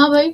हाँ भाई।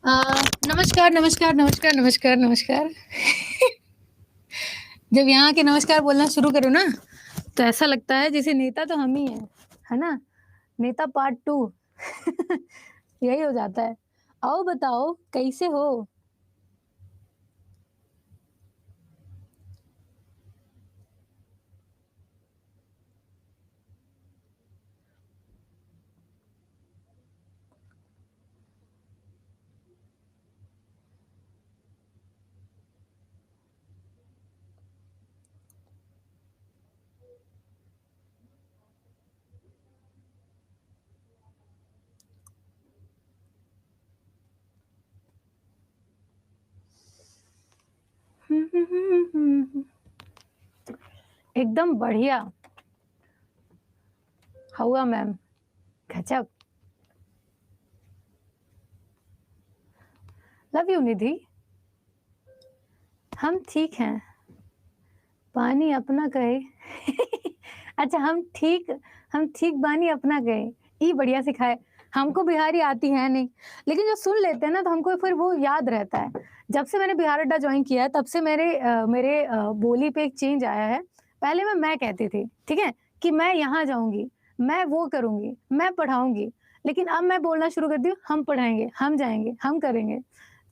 अ, नमस्कार, नमस्कार, नमस्कार, नमस्कार, नमस्कार। जब यहाँ के नमस्कार बोलना शुरू करो ना, तो ऐसा लगता है जैसे नेता तो हम ही हैं, है ना? नेता पार्ट 2 यही हो जाता है। आओ बताओ कैसे हो? एकदम बढ़िया। हुआ मैम, गज़ब! लव यू निधि, हम ठीक हैं, पानी अपना कहे। अच्छा हम ठीक बानी अपना कहे, ई बढ़िया सिखाए। हमको बिहारी आती है नहीं, लेकिन जो सुन लेते हैं ना तो हमको फिर वो याद रहता है। जब से मैंने बिहार अड्डा जॉइन किया है तब से मेरे बोली पे एक चेंज आया है। पहले मैं कहती थी, ठीक है? कि मैं यहाँ जाऊँगी, मैं वो करूँगी, मैं पढ़ाऊँगी, लेकिन अब मैं बोलना शुरू कर दी हूँ, हम पढ़ाएँगे, हम जाएँगे, हम करेंगे।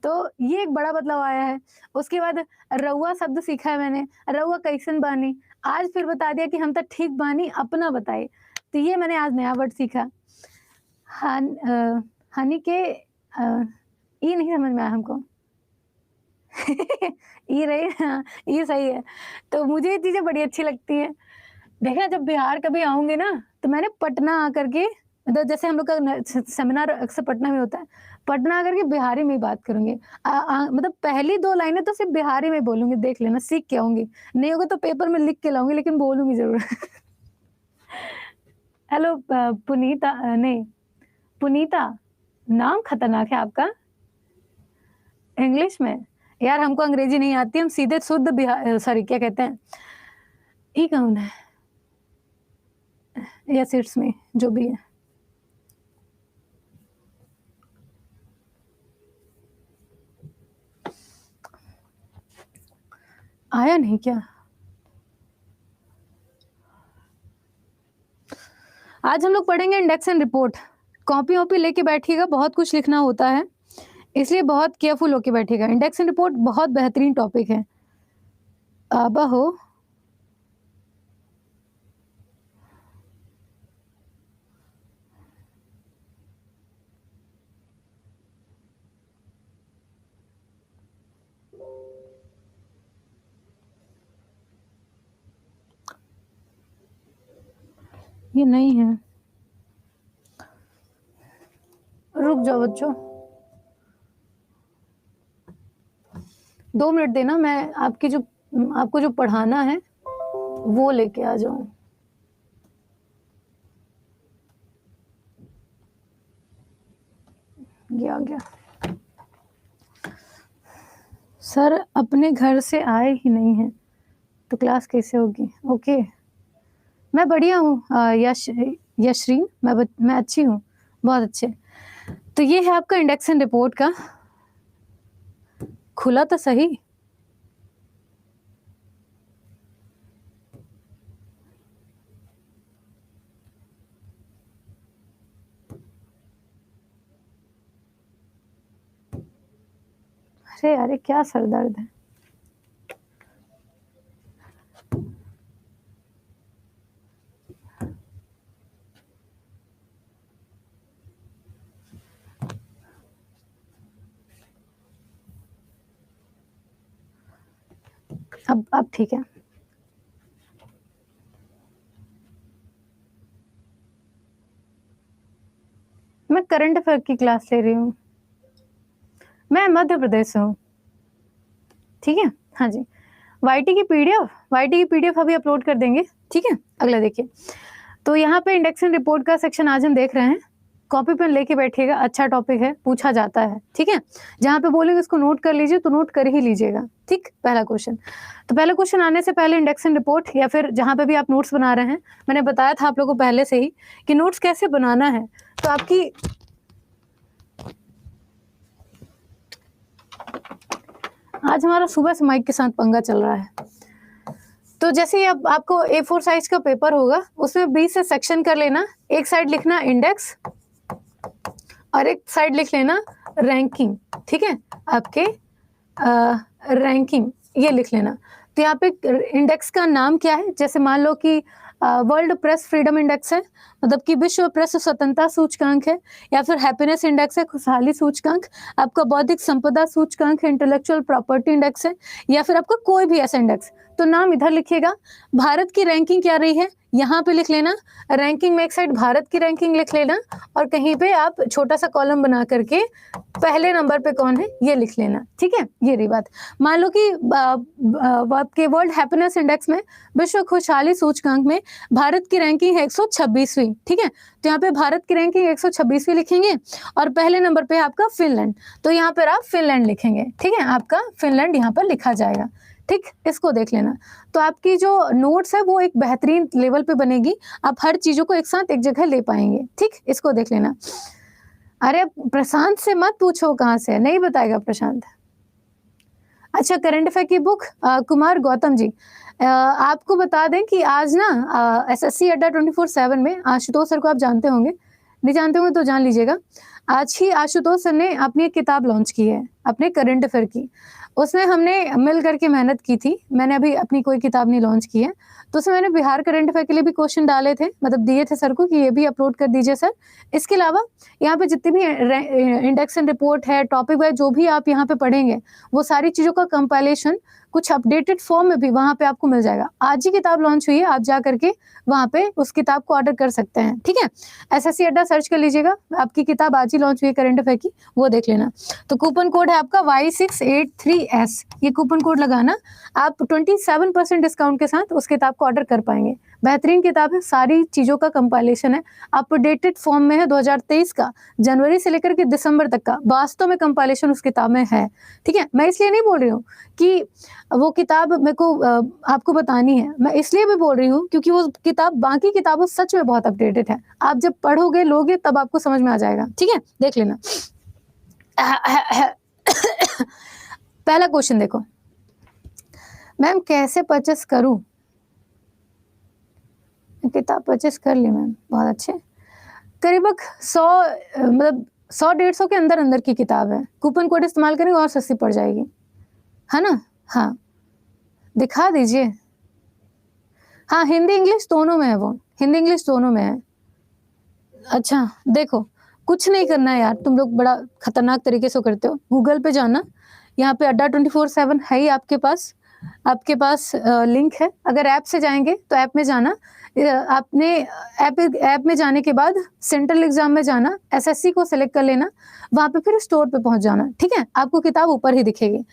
तो ये एक बड़ा बदलाव आया है। उसके बाद रउआ शब्द सीखा है मैंने, रउआ कैसन बानी? आज फिर बता दिया कि हम तो ठीक बानी, अपना बताई। तो ये मैंने आज नया वर्ड सीखा। हनी के ये नहीं समझ में आया हमको। ये रही हाँ, ये सही है। तो मुझे ये चीज़ें बड़ी अच्छी लगती हैं। देखना जब बिहार कभी आऊँगी ना, तो मैंने पटना आकर के मतलब जैसे हम लोग का सेमिनार अक्सर पटना में होता है, पटना आकर के बिहारी में ही बात करूँगी। मतलब पहली 2 लाइनें तो सिर्फ़ बिहारी में बोलूँगी, देख लेना, सीख के आऊँगी। नहीं होगा तो पेपर में लिख के लाऊँगी, लेकिन बोलूँगी ज़रूर। हेलो पुनीता नहीं, पुनीता, नाम खतरनाक है आपका। इंग्लिश में? यार हमको अंग्रेज़ी नहीं आती, हम सीधे शुद्ध सॉरी क्या कहते हैं, ये कौन है? यस इट्स मी, जो भी है। आया नहीं क्या? आज हम लोग पढ़ेंगे इंडेक्स एंड रिपोर्ट। कॉपी-वॉपी लेके बैठिएगा, बहुत कुछ लिखना होता है, इसलिए बहुत केयरफुल होके बैठिएगा। इंडेक्स एंड रिपोर्ट बहुत बेहतरीन टॉपिक है। आबा हो। ये नहीं है। रुक जाओ बच्चों। 2 मिनट देना, मैं आपको जो पढ़ाना है, वो लेके आ जाऊँ। गया। सर अपने घर से आए ही नहीं हैं, तो क्लास कैसे होगी? ओके। मैं बढ़िया हूँ यशरीन, मैं अच्छी हूँ, बहुत अच्छे। तो ये है आपका इंडेक्स एंड रिपोर्ट का। खुला तो सही। अरे अरे क्या सर दर्द है। अब ठीक है। मैं करंट अफेयर की क्लास ले रही हूँ। मैं मध्य प्रदेश से हूँ। ठीक है, हाँ जी। वाईटी की पीडीएफ अभी अपलोड कर देंगे। ठीक है, अगला देखिए। तो यहाँ पे इंडेक्स एंड रिपोर्ट का सेक्शन आज हम देख रहे हैं। कॉपी पेन लेके बैठिएगा, अच्छा टॉपिक है, पूछा जाता है। ठीक है, जहाँ पे बोलेंगे इसको नोट कर लीजिए, तो नोट कर ही लीजिएगा। ठीक, पहला क्वेश्चन। तो पहला क्वेश्चन आने से पहले इंडेक्स एंड रिपोर्ट या फिर जहाँ पे भी आप नोट्स बना रहे हैं, मैंने बताया था आप लोगों को पहले से ही कि नोट्स कैसे बनाना है। तो आपकी आज हमारा सुबह से माइक के साथ पंगा चल रहा है। तो जैसे ही अब आपको A4 साइज का पेपर होगा, उसमें 20 से सेक्शन कर लेना। एक साइड लिखना इंडेक्स और एक साइड लिख लेना रैंकिंग। ठीक है, आपके रैंकिंग ये लिख लेना। तो यहाँ पे इंडेक्स का नाम क्या है, जैसे मान लो कि वर्ल्ड प्रेस फ्रीडम इंडेक्स है, मतलब कि विश्व प्रेस स्वतंत्रता सूचकांक है, या फिर हैप्पीनेस इंडेक्स है, खुशहाली सूचकांक, आपका बौद्धिक संपदा सूचकांक है, इंटेलेक्चुअल प्रॉपर्टी इंडेक्स है, या फिर आपका कोई भी ऐसा इंडेक्स, तो नाम इधर लिखिएगा। भारत की रैंकिंग क्या रही है, यहाँ पे लिख लेना। रैंकिंग में एक साइड भारत की रैंकिंग लिख लेना, और कहीं पे आप छोटा सा कॉलम बना करके पहले नंबर पे कौन है ये लिख लेना। ठीक है, ये रही बात। मान लो कि आपके वर्ल्ड हैप्पीनेस इंडेक्स में, विश्व खुशहाली सूचकांक में भारत की रैंकिंग है 126वीं। ठीक है, तो यहाँ पे भारत की रैंकिंग 126वीं लिखेंगे, और पहले नंबर पे आपका फिनलैंड, तो यहाँ पर आप फिनलैंड लिखेंगे। ठीक है, आपका फिनलैंड यहाँ पर लिखा जाएगा। ठीक, इसको देख लेना। तो आपकी जो नोट्स है वो एक बेहतरीन लेवल पे बनेगी, आप हर चीजों को एक साथ एक जगह ले पाएंगे। ठीक, इसको देख लेना। अरे प्रशांत से मत पूछो कहाँ से, नहीं बताएगा प्रशांत। अच्छा, करंट अफेयर की बुक कुमार गौतम जी, आपको बता दें कि आज ना एसएससी अड्डा 24/7 में आशुतोष सर को आप जानते होंगे, नहीं जानते होंगे तो जान लीजिएगा। आज ही आशुतोष सर ने अपनी एक किताब लॉन्च की है अपने करंट अफेयर की। उसमें हमने मिल करके मेहनत की थी। मैंने अभी अपनी कोई किताब नहीं लॉन्च की है, तो उसमें मैंने बिहार करंट अफेयर के लिए भी क्वेश्चन डाले थे, मतलब दिए थे सर को कि ये भी अपलोड कर दीजिए सर। इसके अलावा यहाँ पे जितनी भी इंडेक्स एंड रिपोर्ट है, टॉपिक वाइज जो भी आप यहाँ पे पढ़ेंगे, वो सारी चीज़ों का कंपाइलेशन कुछ अपडेटेड फॉर्म में भी वहाँ पे आपको मिल जाएगा। आज ही किताब लॉन्च हुई है, आप जा करके वहाँ पे उस किताब को ऑर्डर कर सकते हैं, ठीक है। एसएससी अड्डा सर्च कर लीजिएगा, आपकी किताब आज ही लॉन्च हुई है करंट अफेयर की, वो देख लेना। तो कूपन कोड है आपका Y683S, ये कूपन कोड लगाना, आप 27% डिस्काउंट के साथ उस किताब को ऑर्डर कर पाएंगे। बेहतरीन किताब है, सारी चीज़ों का कंपाइलेशन है, अपडेटेड फॉर्म में है 2023 का, जनवरी से लेकर के दिसंबर तक का वास्तव में कंपाइलेशन उस किताब में है, ठीक है। मैं इसलिए नहीं बोल रही हूँ कि वो किताब मेरे को आपको बतानी है, मैं इसलिए भी बोल रही हूँ क्योंकि वो किताब बाकी किताबों सच में बहुत अपडेटेड है। आप जब पढ़ोगे लोगे तब आपको समझ में आ जाएगा, ठीक है। देख लेना। पहला क्वेश्चन देखो, मैम कैसे परचेस करूं? किताब परचेस कर ली मैम, बहुत अच्छे। करीबन 100 मतलब 100-150 के अंदर अंदर की किताब है, कूपन कोड इस्तेमाल करेंगे और सस्ती पड़ जाएगी, है ना। हाँ दिखा दीजिए। हाँ हिंदी इंग्लिश दोनों में है, वो हिंदी इंग्लिश दोनों में है। अच्छा देखो, कुछ नहीं करना है यार, तुम लोग बड़ा खतरनाक तरीके से करते हो। गूगल पे जाना, यहाँ पे अड्डा 24/7 है ही आपके पास लिंक है। अगर ऐप से जाएंगे तो ऐप में जाना, आपने ऐप में जाने के बाद सेंट्रल एग्जाम में जाना, एसएससी को सिलेक्ट कर लेना, वहाँ पे फिर स्टोर पे पहुंच जाना, ठीक है। आपको किताब ऊपर ही दिखेगी।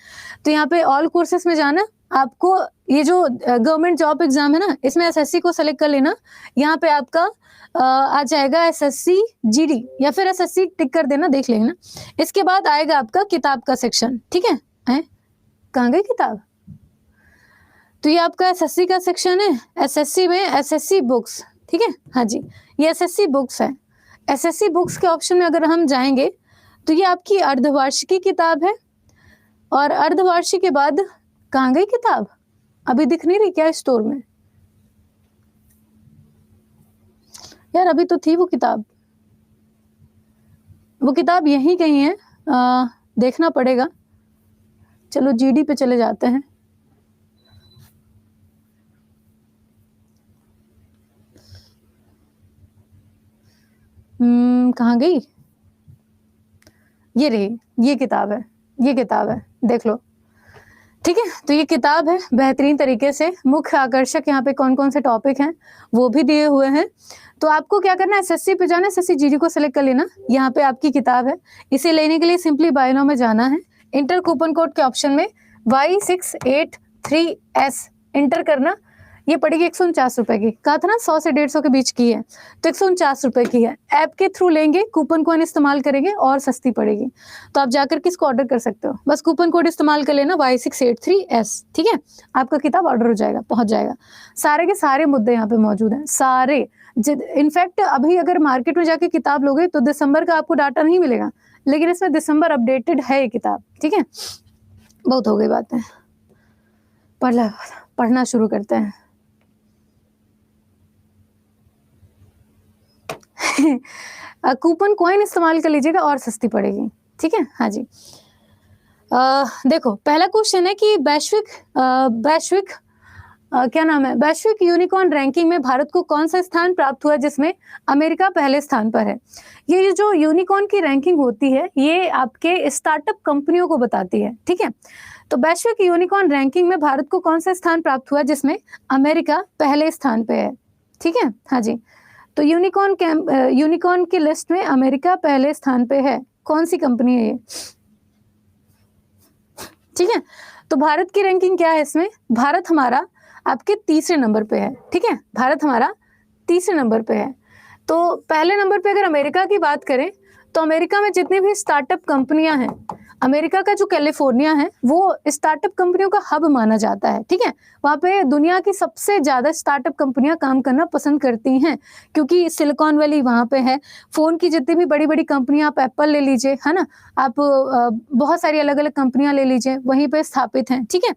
तो यहाँ पे ऑल कोर्सेस में जाना, आपको ये जो गवर्नमेंट जॉब एग्जाम है ना, इसमें एसएससी को सिलेक्ट कर लेना। यहाँ पे आपका आ जाएगा एसएससी जीडी या फिर एसएससी टिक कर देना, देख लेना। इसके बाद आएगा आपका किताब का सेक्शन, ठीक है। कहाँ गई किताब? तो ये आपका एसएससी का सेक्शन है, एसएससी में एसएससी बुक्स, ठीक है। हाँ जी, ये एसएससी बुक्स है। एसएससी बुक्स के ऑप्शन में अगर हम जाएंगे तो ये आपकी अर्धवार्षिकी किताब है, और अर्धवार्षिक के बाद कहाँ गई किताब? अभी दिख नहीं रही क्या स्टोर में? यार अभी तो थी वो किताब यहीं कहीं है, देखना पड़ेगा। चलो जीडी पे चले जाते हैं। कहाँ गई? ये रही, ये किताब है, देख लो, ठीक है। तो ये किताब है, बेहतरीन तरीके से मुख्य आकर्षक यहाँ पे कौन कौन से टॉपिक हैं वो भी दिए हुए हैं। तो आपको क्या करना है, एसएससी पे जाना है, एसएससी जीडी को सिलेक्ट कर लेना। यहाँ पे आपकी किताब है, इसे लेने के लिए सिंपली बाय नाउ में जाना है, इंटर कूपन कोड के ऑप्शन में Y683S इंटर करना। ये पड़ेगी 149 रुपए की, कहा था ना 100 से 150 के बीच की है, तो 149 रुपए की है। ऐप के थ्रू लेंगे, कूपन कोड इस्तेमाल करेंगे और सस्ती पड़ेगी। तो आप जाकर के इसको ऑर्डर कर सकते हो, बस कूपन कोड इस्तेमाल कर लेना Y683S, ठीक है। आपका किताब ऑर्डर हो जाएगा, पहुंच जाएगा। सारे के सारे मुद्दे यहाँ पे मौजूद हैं, सारे। इनफैक्ट अभी अगर मार्केट में जाके किताब लोगे तो दिसंबर का आपको डाटा नहीं मिलेगा, लेकिन इसमें दिसंबर अपडेटेड है ये किताब, ठीक है। बहुत हो गई बातें, पढ़ना शुरू करते हैं। कूपन कॉइन इस्तेमाल कर लीजिएगा और सस्ती पड़ेगी, ठीक है। हाँ जी, देखो पहला क्वेश्चन है कि वैश्विक यूनिकॉर्न रैंकिंग में भारत को कौन सा स्थान प्राप्त हुआ जिसमें अमेरिका पहले स्थान पर है। ये जो यूनिकॉर्न की रैंकिंग होती है ये आपके स्टार्टअप कंपनियों को बताती है, ठीक है। तो वैश्विक यूनिकॉर्न रैंकिंग में भारत को कौन सा स्थान प्राप्त हुआ जिसमें अमेरिका पहले स्थान पे है, ठीक है। हाँ जी, तो यूनिकॉर्न की लिस्ट में अमेरिका पहले स्थान पे है। कौन सी कंपनी है ये, ठीक है। तो भारत की रैंकिंग क्या है इसमें? भारत हमारा आपके तीसरे नंबर पे है, ठीक है। भारत हमारा तीसरे नंबर पे है। तो पहले नंबर पे अगर अमेरिका की बात करें तो अमेरिका में जितनी भी स्टार्टअप कंपनियां हैं, अमेरिका का जो कैलिफोर्निया है वो स्टार्टअप कंपनियों का हब माना जाता है, ठीक है। वहाँ पे दुनिया की सबसे ज्यादा स्टार्टअप कंपनियां काम करना पसंद करती हैं, क्योंकि सिलिकॉन वैली वहाँ पे है। फोन की जितनी भी बड़ी बड़ी कंपनियां, आप एप्पल ले लीजिए, है ना, आप बहुत सारी अलग अलग कंपनियां ले लीजिए, वहीं पे स्थापित हैं, ठीक है।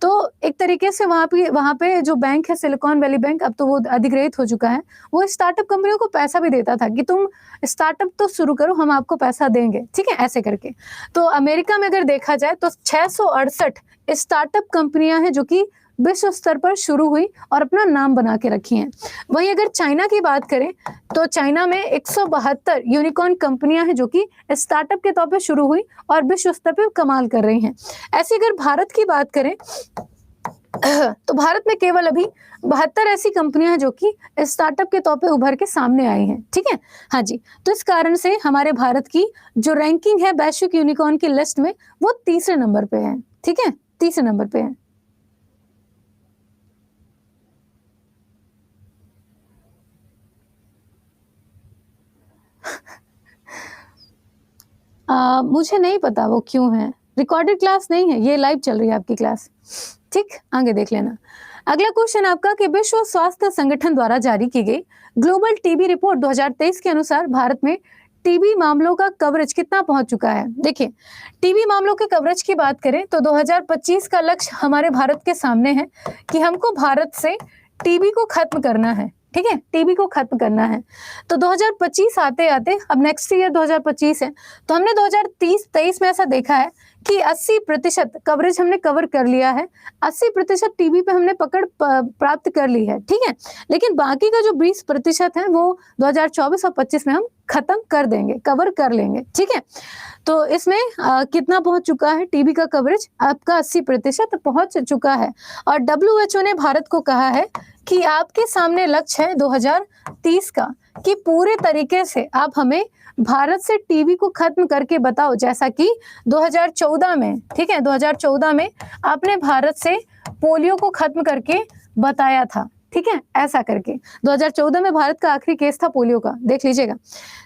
तो एक तरीके से वहाँ पे जो बैंक है सिलिकॉन वैली बैंक, अब तो वो अधिग्रहित हो चुका है, वो स्टार्टअप कंपनियों को पैसा भी देता था कि तुम स्टार्टअप तो शुरू करो, हम आपको पैसा देंगे, ठीक है, ऐसे करके। तो अमेरिका में अगर देखा जाए तो 668 स्टार्टअप कंपनियां हैं जो कि विश्व स्तर पर शुरू हुई और अपना नाम बना के रखी हैं। वहीं अगर चाइना की बात करें तो चाइना में 172 यूनिकॉर्न कंपनियां हैं जो कि स्टार्टअप के तौर पर शुरू हुई और विश्व स्तर पर कमाल कर रही हैं। ऐसे अगर भारत की बात करें तो भारत में केवल अभी 72 ऐसी कंपनियां हैं जो कि स्टार्टअप के तौर पे उभर के सामने आई हैं। ठीक है, हाँ जी। तो इस कारण से हमारे भारत की जो रैंकिंग है वैश्विक यूनिकॉर्न की लिस्ट में वो तीसरे नंबर पे है। ठीक है, तीसरे नंबर पे है। मुझे नहीं पता वो क्यों है, रिकॉर्डेड क्लास नहीं है, ये लाइव चल रही है आपकी क्लास। ठीक, आगे देख लेना। अगला क्वेश्चन आपका कि विश्व स्वास्थ्य संगठन द्वारा जारी की गई ग्लोबल टीबी रिपोर्ट 2023 के अनुसार भारत में टीबी मामलों का कवरेज कितना पहुंच चुका है। देखिए, टीबी मामलों के कवरेज की बात करें तो 2025 का लक्ष्य हमारे भारत के सामने है कि हमको भारत से टीबी को खत्म करना है। ठीक है, टीबी को खत्म करना है। तो 2025 आते आते अब नेक्स्ट ईयर 2025 है, तो हमने 2023 में ऐसा देखा है कि 80% कवरेज हमने कवर कर लिया है, 80% टीबी पे हमने पकड़ प्राप्त कर ली है। ठीक है, लेकिन बाकी का जो 20% है वो 2024 और 25 में हम खत्म कर देंगे, कवर कर लेंगे। ठीक है, तो इसमें कितना पहुंच चुका है टीबी का कवरेज? आपका 80% पहुंच चुका है। और WHO ने भारत को कहा है कि आपके सामने लक्ष्य है 2030 का कि पूरे तरीके से आप हमें भारत से टीबी को खत्म करके बताओ, जैसा कि 2014 में, ठीक है, 2014 में आपने भारत से पोलियो को खत्म करके बताया था। ठीक है, ऐसा करके 2014 में भारत का आखिरी केस था पोलियो का, देख लीजिएगा।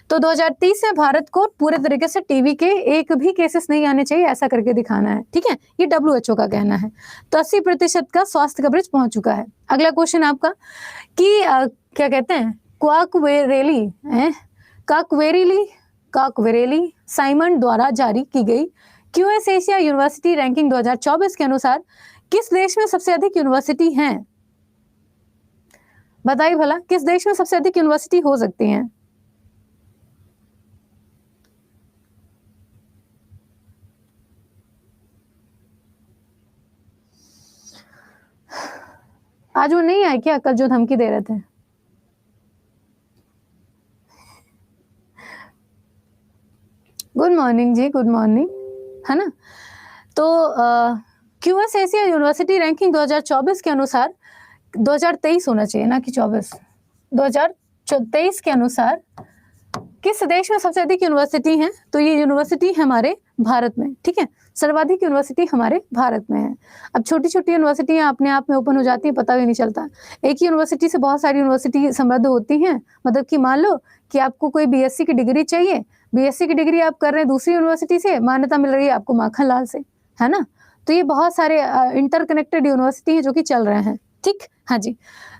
तो 2030 में भारत को पूरे तरीके से टीबी के एक भी केसेस नहीं आने चाहिए, ऐसा करके दिखाना है। ठीक है, ये WHO का कहना है। तो 80% का स्वास्थ्य कवरेज पहुंच चुका है। अगला क्वेश्चन आपका कि क्या कहते हैं, काकवेरेली साइमन द्वारा जारी की गई क्यूएस एशिया यूनिवर्सिटी रैंकिंग 2024 के अनुसार किस देश में सबसे अधिक यूनिवर्सिटी हैं? बताइए भला, किस देश में सबसे अधिक यूनिवर्सिटी हो सकती हैं? आज वो नहीं आए क्या, कल जो धमकी दे रहे थे? गुड मॉर्निंग जी, गुड मॉर्निंग, है ना। तो क्यूएस एशिया यूनिवर्सिटी रैंकिंग 2024 के अनुसार 2023 होना चाहिए ना कि 24, 2023 के अनुसार किस देश में सबसे अधिक यूनिवर्सिटी हैं? तो ये यूनिवर्सिटी हमारे भारत में। ठीक है, सर्वाधिक यूनिवर्सिटी हमारे भारत में है। अब छोटी छोटी यूनिवर्सिटियां अपने आप में ओपन हो जाती हैं, पता भी नहीं चलता। एक ही यूनिवर्सिटी से बहुत सारी यूनिवर्सिटी समृद्ध होती हैं। मतलब कि मान लो कि आपको कोई BSc की डिग्री चाहिए, BSc की डिग्री आप कर रहे हैं दूसरी यूनिवर्सिटी से, मान्यता मिल रही है आपको माखनलाल से, है ना। तो ये बहुत सारे इंटरकनेक्टेड यूनिवर्सिटी हैं जो कि चल रहे हैं। ठीक, हाँ जी।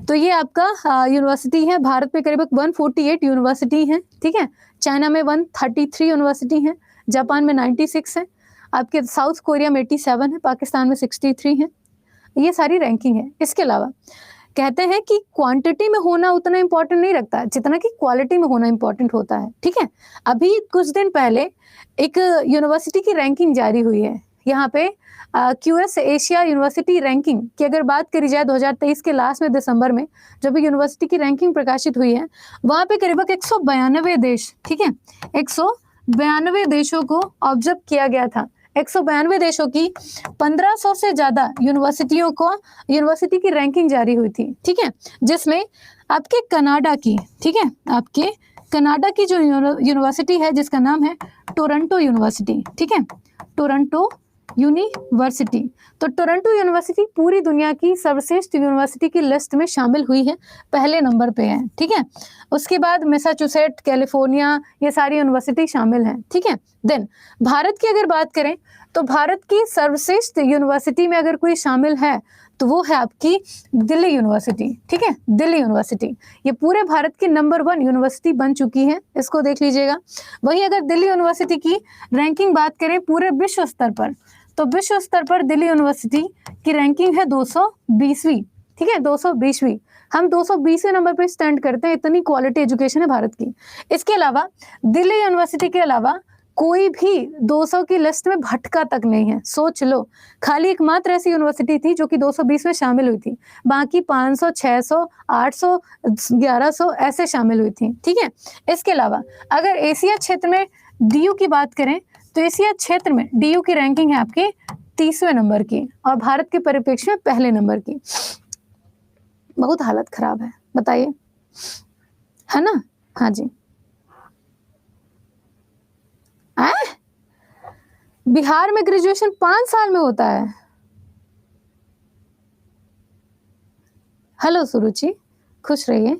तो ये आपका यूनिवर्सिटी है। भारत में करीब 148 यूनिवर्सिटी हैं। ठीक है, चाइना में 133 यूनिवर्सिटी हैं, जापान में 96 है, आपके साउथ कोरिया में 87 है, पाकिस्तान में 63 है। ये सारी रैंकिंग है। इसके अलावा कहते हैं कि क्वांटिटी में होना उतना इंपॉर्टेंट नहीं रखता जितना कि क्वालिटी में होना इंपॉर्टेंट होता है। ठीक है, अभी कुछ दिन पहले एक यूनिवर्सिटी की रैंकिंग जारी हुई है। यहाँ पे क्यूएस एशिया यूनिवर्सिटी रैंकिंग की अगर बात करी जाए 2023 के लास्ट में दिसंबर में जब यूनिवर्सिटी की रैंकिंग प्रकाशित हुई है, वहाँ पे करीब 192 देश, ठीक है, 192 देशों को ऑब्जर्व किया गया था। 192 देशों की 1500 से ज्यादा यूनिवर्सिटियों को यूनिवर्सिटी की रैंकिंग जारी हुई थी। ठीक है, जिसमें आपके कनाडा की, ठीक है, आपके कनाडा की जो यूनिवर्सिटी है जिसका नाम है टोरंटो यूनिवर्सिटी। ठीक है, टोरंटो यूनिवर्सिटी। तो टोरंटो यूनिवर्सिटी पूरी दुनिया की सर्वश्रेष्ठ यूनिवर्सिटी की लिस्ट में शामिल हुई है, पहले नंबर पे है। ठीक है, उसके बाद मैसाचुसेट्स, कैलिफोर्निया, ये सारी यूनिवर्सिटी शामिल हैं। ठीक है, देन भारत की अगर बात करें तो भारत की सर्वश्रेष्ठ यूनिवर्सिटी में अगर कोई शामिल है तो वो है आपकी दिल्ली यूनिवर्सिटी। ठीक है, दिल्ली यूनिवर्सिटी ये पूरे भारत की नंबर 1 यूनिवर्सिटी बन चुकी है, इसको देख लीजिएगा। वहीं अगर दिल्ली यूनिवर्सिटी की रैंकिंग बात करें पूरे विश्व स्तर पर, तो विश्व स्तर पर दिल्ली यूनिवर्सिटी की रैंकिंग है 220वीं। ठीक है, 220वीं, हम 220वें नंबर पर स्टैंड करते हैं, इतनी क्वालिटी एजुकेशन है भारत की। इसके अलावा दिल्ली यूनिवर्सिटी के अलावा कोई भी 200 की लिस्ट में भटका तक नहीं है, सोच लो। खाली एकमात्र ऐसी यूनिवर्सिटी थी जो कि 220 में शामिल हुई थी, बाकी 500, 600, 800, 1100 ऐसे शामिल हुई थी, ठीक है। इसके अलावा अगर एशिया क्षेत्र में डीयू की बात करें तो एशिया क्षेत्र में डीयू की रैंकिंग है आपके 30वें नंबर की और भारत के परिप्रेक्ष्य में पहले नंबर की। बहुत हालत खराब है, बताइए, है ना। हाँ जी। बिहार में ग्रेजुएशन 5 साल में होता है। हेलो सुरुचि, खुश रहिए,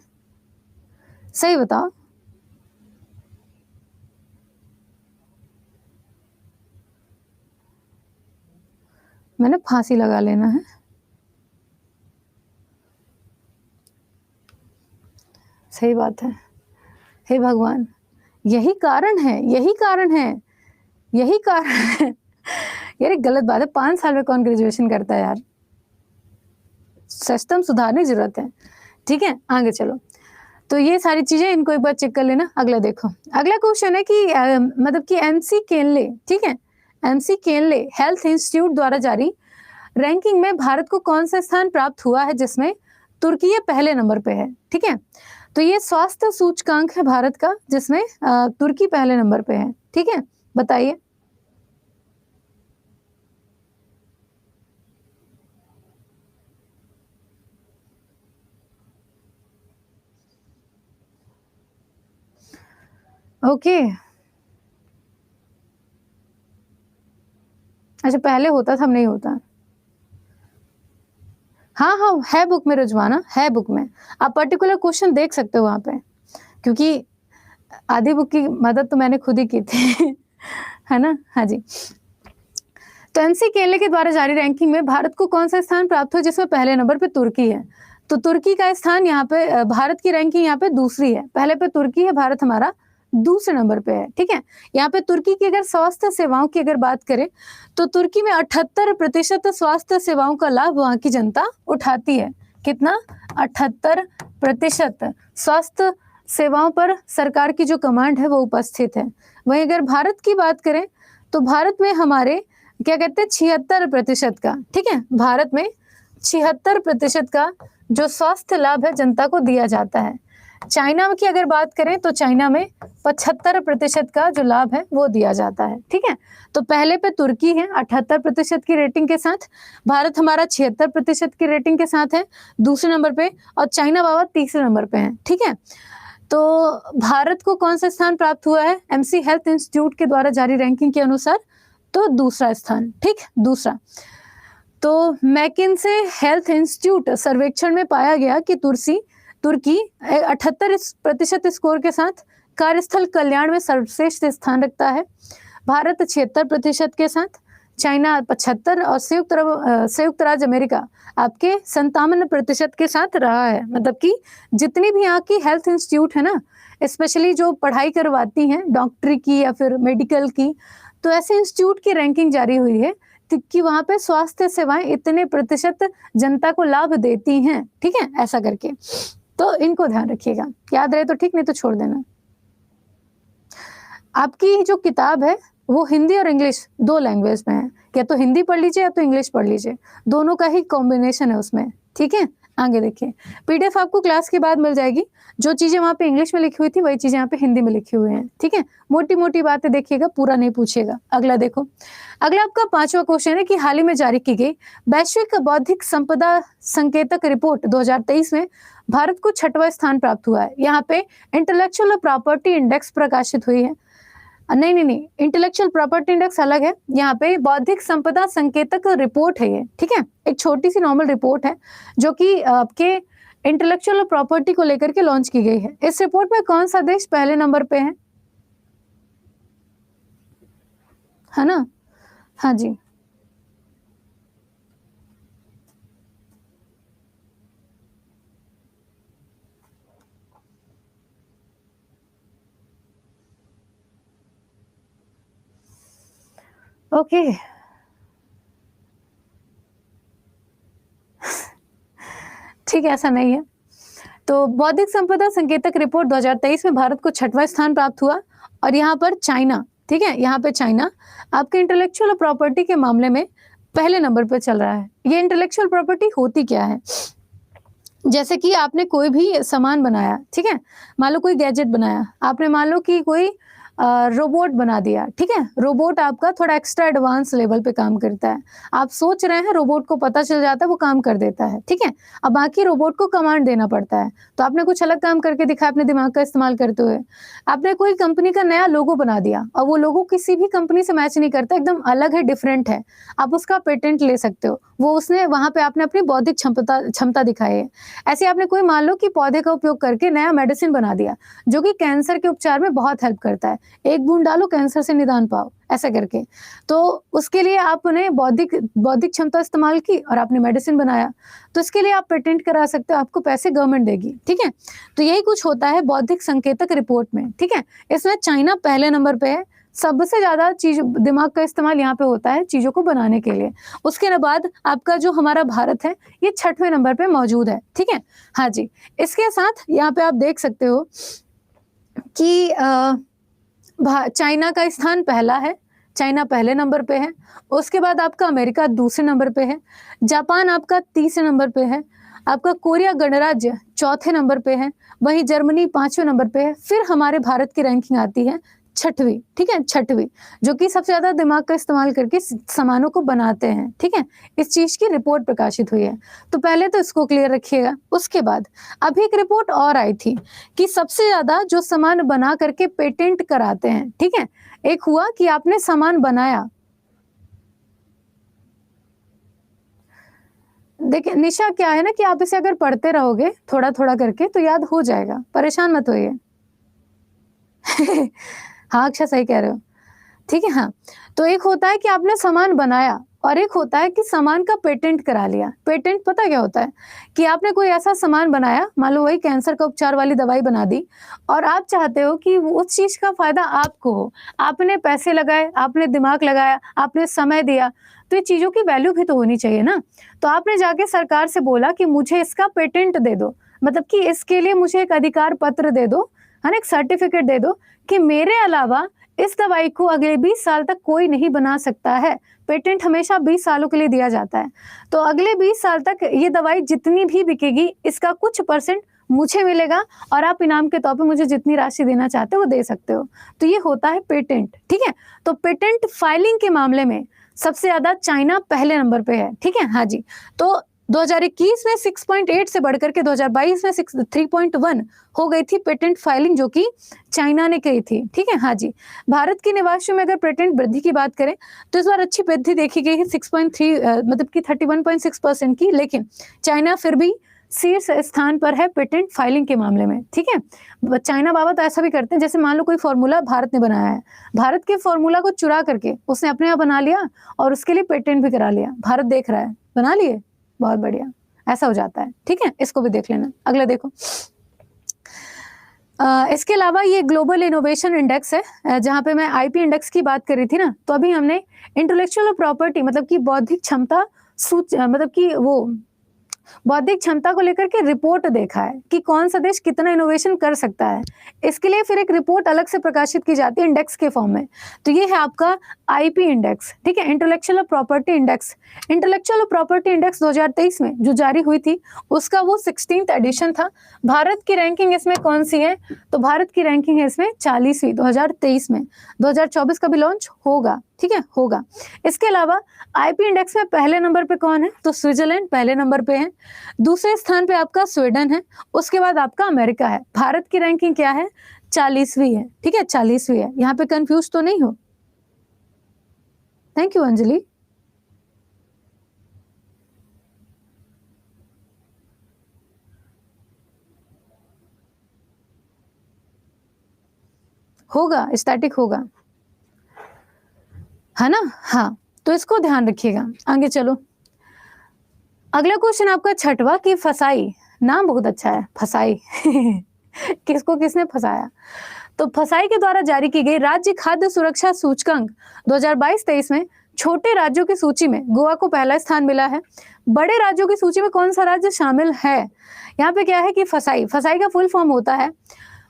सही बताओ। मैंने फांसी लगा लेना है। सही बात है। हे भगवान, यही कारण है, यही कारण है, यही कारण है। यार गलत बात है, 5 साल में कौन ग्रेजुएशन करता है यार। सिस्टम सुधारने की जरूरत है, ठीक है। आगे चलो, तो ये सारी चीजें इनको एक बार चेक कर लेना। अगला देखो, अगला क्वेश्चन है कि मतलब कि एमसी केनले, ठीक है, एमसी केनले हेल्थ इंस्टीट्यूट द्वारा जारी रैंकिंग में भारत को कौन सा स्थान प्राप्त हुआ है जिसमें तुर्की पहले नंबर पे है, ठीक है। तो ये स्वास्थ्य सूचकांक है भारत का जिसमें तुर्की पहले नंबर पे है, ठीक है। बताइए। ओके, अच्छा पहले होता था, अब नहीं होता। हाँ हाँ, है बुक में रुझवाना, है बुक में, आप पर्टिकुलर क्वेश्चन देख सकते हो वहां पे, क्योंकि आधी बुक की मदद तो मैंने खुद ही की थी। है ना। हाँ जी। तो एमसी केनले के द्वारा जारी रैंकिंग में भारत को कौन सा स्थान प्राप्त हुआ जिसमें पहले नंबर पे तुर्की है। तो तुर्की का स्थान यहाँ पे, भारत की रैंकिंग यहाँ पे दूसरी है, पहले पे तुर्की है, भारत हमारा दूसरे नंबर पे है, ठीक है। यहाँ पे तुर्की की अगर स्वास्थ्य सेवाओं की अगर बात करें तो तुर्की में 78% स्वास्थ्य सेवाओं का लाभ वहां की जनता उठाती है। कितना? 78% स्वास्थ्य सेवाओं पर सरकार की जो कमांड है वो उपस्थित है। वहीं अगर भारत की बात करें तो भारत में हमारे क्या कहते हैं 76% का, ठीक है, भारत में 76% का जो स्वास्थ्य लाभ है जनता को दिया जाता है। चाइना की अगर बात करें तो चाइना में 75% का जो लाभ है वो दिया जाता है, ठीक है। तो पहले पे तुर्की है 78% की रेटिंग के साथ, भारत हमारा 76% की रेटिंग के साथ है दूसरे नंबर पे, और चाइना बाबा तीसरे नंबर पे है, ठीक है। तो भारत को कौन सा स्थान प्राप्त हुआ है एमसी हेल्थ इंस्टीट्यूट के द्वारा जारी रैंकिंग के अनुसार? तो दूसरा स्थान, ठीक, दूसरा। तो मैकिन्से हेल्थ इंस्टीट्यूट सर्वेक्षण में पाया गया कि तुर्की 78% स्कोर के साथ कार्यस्थल कल्याण में सर्वश्रेष्ठ स्थान रखता है, भारत 76% के साथ, चाइना 75 और संयुक्त राज्य अमेरिका आपके 57% के साथ रहा है। मतलब कि जितनी भी यहाँ की हेल्थ इंस्टीट्यूट है ना, स्पेशली जो पढ़ाई करवाती हैं डॉक्टरी की या फिर मेडिकल की, तो ऐसे इंस्टीट्यूट की रैंकिंग जारी हुई है कि वहां पे स्वास्थ्य सेवाएं इतने प्रतिशत जनता को लाभ देती हैं, ठीक है, ऐसा करके। तो इनको ध्यान रखिएगा, याद रहे तो ठीक, नहीं तो छोड़ देना। आपकी जो किताब है वो हिंदी और इंग्लिश 2 लैंग्वेज में है, या तो हिंदी पढ़ लीजिए या तो इंग्लिश पढ़ लीजिए, दोनों का ही कॉम्बिनेशन है उसमें, ठीक है। आगे देखिए, पीडीएफ आपको क्लास के बाद मिल जाएगी, जो चीजें वहां पे इंग्लिश में लिखी हुई थी वही चीजें यहाँ पे हिंदी में लिखी हुई हैं, ठीक है। मोटी मोटी बातें देखिएगा, पूरा नहीं पूछिएगा। अगला देखो, अगला आपका 5वां क्वेश्चन है कि हाल ही में जारी की गई वैश्विक बौद्धिक संपदा संकेतक रिपोर्ट 2023 में भारत को 6वां स्थान प्राप्त हुआ है। यहाँ पे इंटेलेक्चुअल प्रॉपर्टी इंडेक्स प्रकाशित हुई है, नहीं, इंटेलेक्चुअल प्रॉपर्टी इंडेक्स अलग है, यहाँ पे बौद्धिक संपदा संकेतक रिपोर्ट है ये, ठीक है। एक छोटी सी नॉर्मल रिपोर्ट है जो कि आपके इंटेलेक्चुअल प्रॉपर्टी को लेकर के लॉन्च की गई है। इस रिपोर्ट में कौन सा देश पहले नंबर पे है ना। हाँ जी। ओके, ठीक है, ऐसा नहीं है। तो बौद्धिक संपदा संकेतक रिपोर्ट 2023 में भारत को 6वां स्थान प्राप्त हुआ, और यहाँ पर चाइना ठीक है, यहाँ पे चाइना आपके इंटेलेक्चुअल प्रॉपर्टी के मामले में पहले नंबर पे चल रहा है। ये इंटेलेक्चुअल प्रॉपर्टी होती क्या है? जैसे कि आपने कोई भी सामान बनाया, ठीक है, मान लो कोई गैजेट बनाया, आपने मान लो कि कोई रोबोट बना दिया, ठीक है, रोबोट आपका थोड़ा एक्स्ट्रा एडवांस लेवल पे काम करता है। आप सोच रहे हैं, रोबोट को पता चल जाता है, वो काम कर देता है, ठीक है। अब बाकी रोबोट को कमांड देना पड़ता है, तो आपने कुछ अलग काम करके दिखाया अपने दिमाग का इस्तेमाल करते हुए। आपने कोई कंपनी का नया लोगो बना दिया और वो लोगो किसी भी कंपनी से मैच नहीं करता, एकदम अलग है, डिफरेंट है, आप उसका पेटेंट ले सकते हो। वो उसने वहां पे आपने अपनी बौद्धिक क्षमता दिखाई है। ऐसे आपने कोई मान लो कि पौधे का उपयोग करके नया मेडिसिन बना दिया जो कि कैंसर के उपचार में बहुत हेल्प करता है। एक बूंद डालो, कैंसर से निदान पाओ, ऐसा करके। तो उसके लिए आपने बौद्धिक क्षमता इस्तेमाल की और आपने मेडिसिन बनाया, तो इसके लिए आप पेटेंट करा सकते हो, आपको पैसे गवर्नमेंट देगी, ठीक है। तो यही कुछ होता है बौद्धिक संकेतक रिपोर्ट में, ठीक है। इसमें चाइना पहले नंबर पे है, सबसे ज्यादा चीज दिमाग का इस्तेमाल यहाँ पे होता है चीजों को बनाने के लिए। उसके बाद आपका जो हमारा भारत है ये 6वें नंबर पे मौजूद है, ठीक है। हाँ जी, इसके साथ यहाँ पे आप देख सकते हो कि चाइना का स्थान पहला है, चाइना पहले नंबर पे है। उसके बाद आपका अमेरिका दूसरे नंबर पे है, जापान आपका तीसरे नंबर पे है, आपका कोरिया गणराज्य चौथे नंबर पे है, वहीं जर्मनी 5वें नंबर पे है। फिर हमारे भारत की रैंकिंग आती है 6वीं, ठीक है, 6वीं, जो कि सबसे ज्यादा दिमाग का इस्तेमाल करके सामानों को बनाते हैं, ठीक है। इस चीज की रिपोर्ट प्रकाशित हुई है, तो पहले तो इसको क्लियर रखिएगा। उसके बाद अभी एक रिपोर्ट और आई थी कि सबसे ज्यादा जो सामान बना करके पेटेंट कराते हैं, ठीक है। एक हुआ कि आपने सामान बनाया, देखिए निशा क्या है ना कि आप इसे अगर पढ़ते रहोगे थोड़ा थोड़ा करके तो याद हो जाएगा, परेशान मत होइए। हाँ अक्षा सही कह रहे हो, ठीक है। हाँ, तो एक होता है कि आपने सामान बनाया और एक होता है कि सामान का पेटेंट करा लिया। पेटेंट पता क्या होता है कि आपने कोई ऐसा सामान बनाया, मान लो वही कैंसर का उपचार वाली दवाई बना दी और आप चाहते हो कि उस चीज का फायदा आपको हो, आपने पैसे लगाए, आपने दिमाग लगाया, आपने समय दिया, तो ये चीजों की वैल्यू भी तो होनी चाहिए ना। तो आपने जाके सरकार से बोला कि मुझे इसका पेटेंट दे दो, मतलब कि इसके लिए मुझे एक अधिकार पत्र दे दो, है ना, एक सर्टिफिकेट दे दो कि मेरे अलावा इस दवाई को अगले 20 साल तक कोई नहीं बना सकता है। पेटेंट हमेशा 20 सालों के लिए दिया जाता है, तो अगले 20 साल तक ये दवाई जितनी भी बिकेगी इसका कुछ % मुझे मिलेगा और आप इनाम के तौर पे मुझे जितनी राशि देना चाहते हो वो दे सकते हो। तो ये होता है पेटेंट, ठीक है। तो पेटेंट फाइलिंग के मामले में सबसे ज्यादा चाइना पहले नंबर पे है, ठीक है। हाँ जी, तो 2021 में 6.8 से बढ़कर के 2022 में 3.1 हो गई थी पेटेंट फाइलिंग, जो कि चाइना ने की थी, ठीक है। हाँ जी, भारत के निवासियों में अगर पेटेंट वृद्धि की बात करें तो इस बार अच्छी वृद्धि देखी गई है 6.3 मतलब कि 31.6% की, लेकिन चाइना फिर भी शीर्ष स्थान पर है पेटेंट फाइलिंग के मामले में, ठीक है। चाइना बाबा तो ऐसा भी करते हैं, जैसे मान लो कोई फॉर्मूला भारत ने बनाया है, भारत के फॉर्मूला को चुरा करके उसने अपने यहाँ बना लिया और उसके लिए पेटेंट भी करा लिया, भारत देख रहा है, बना लिए, बहुत बढ़िया, ऐसा हो जाता है, ठीक है। इसको भी देख लेना। अगला देखो, इसके अलावा ये ग्लोबल इनोवेशन इंडेक्स है, जहां पे मैं आईपी इंडेक्स की बात कर रही थी ना, तो अभी हमने इंटेलेक्चुअल प्रॉपर्टी मतलब कि बौद्धिक क्षमता मतलब कि वो बौद्धिक क्षमता को लेकर के रिपोर्ट देखा है कि कौन सा देश कितना इनोवेशन कर सकता है। इसके लिए फिर एक रिपोर्ट अलग से प्रकाशित की जाती है इंडेक्स के फॉर्म में, तो ये है आपका आईपी इंडेक्स, ठीक है, intellectual property index. Intellectual property index 2023 में जो जारी हुई थी उसका वो 16th एडिशन था। भारत की रैंकिंग इसमें कौन सी है, तो भारत की रैंकिंग है इसमें 40वीं 2023 में। 2024 का भी लॉन्च होगा, ठीक है, होगा। इसके अलावा आईपी इंडेक्स में पहले नंबर पे कौन है, तो स्विट्जरलैंड पहले नंबर पे है, दूसरे स्थान पे आपका स्वीडन है, उसके बाद आपका अमेरिका है। भारत की रैंकिंग क्या है, 40वीं है, ठीक है, 40वीं है। यहाँ पे कंफ्यूज तो नहीं हो। Thank you Anjali. होगा, स्टैटिक होगा, है ना। हाँ, तो इसको ध्यान रखिएगा। आगे चलो, अगला क्वेश्चन आपका 6वां कि फसाई, नाम बहुत अच्छा है, फसाई किसको किसने फंसाया, तो फसाई के द्वारा जारी की गई राज्य खाद्य सुरक्षा सूचकांक 2022-23 में छोटे राज्यों की सूची में गोवा को पहला स्थान मिला है। बड़े राज्यों की सूची में कौन सा राज्य शामिल है, यहाँ पे क्या है कि फसाई का फुल फॉर्म होता है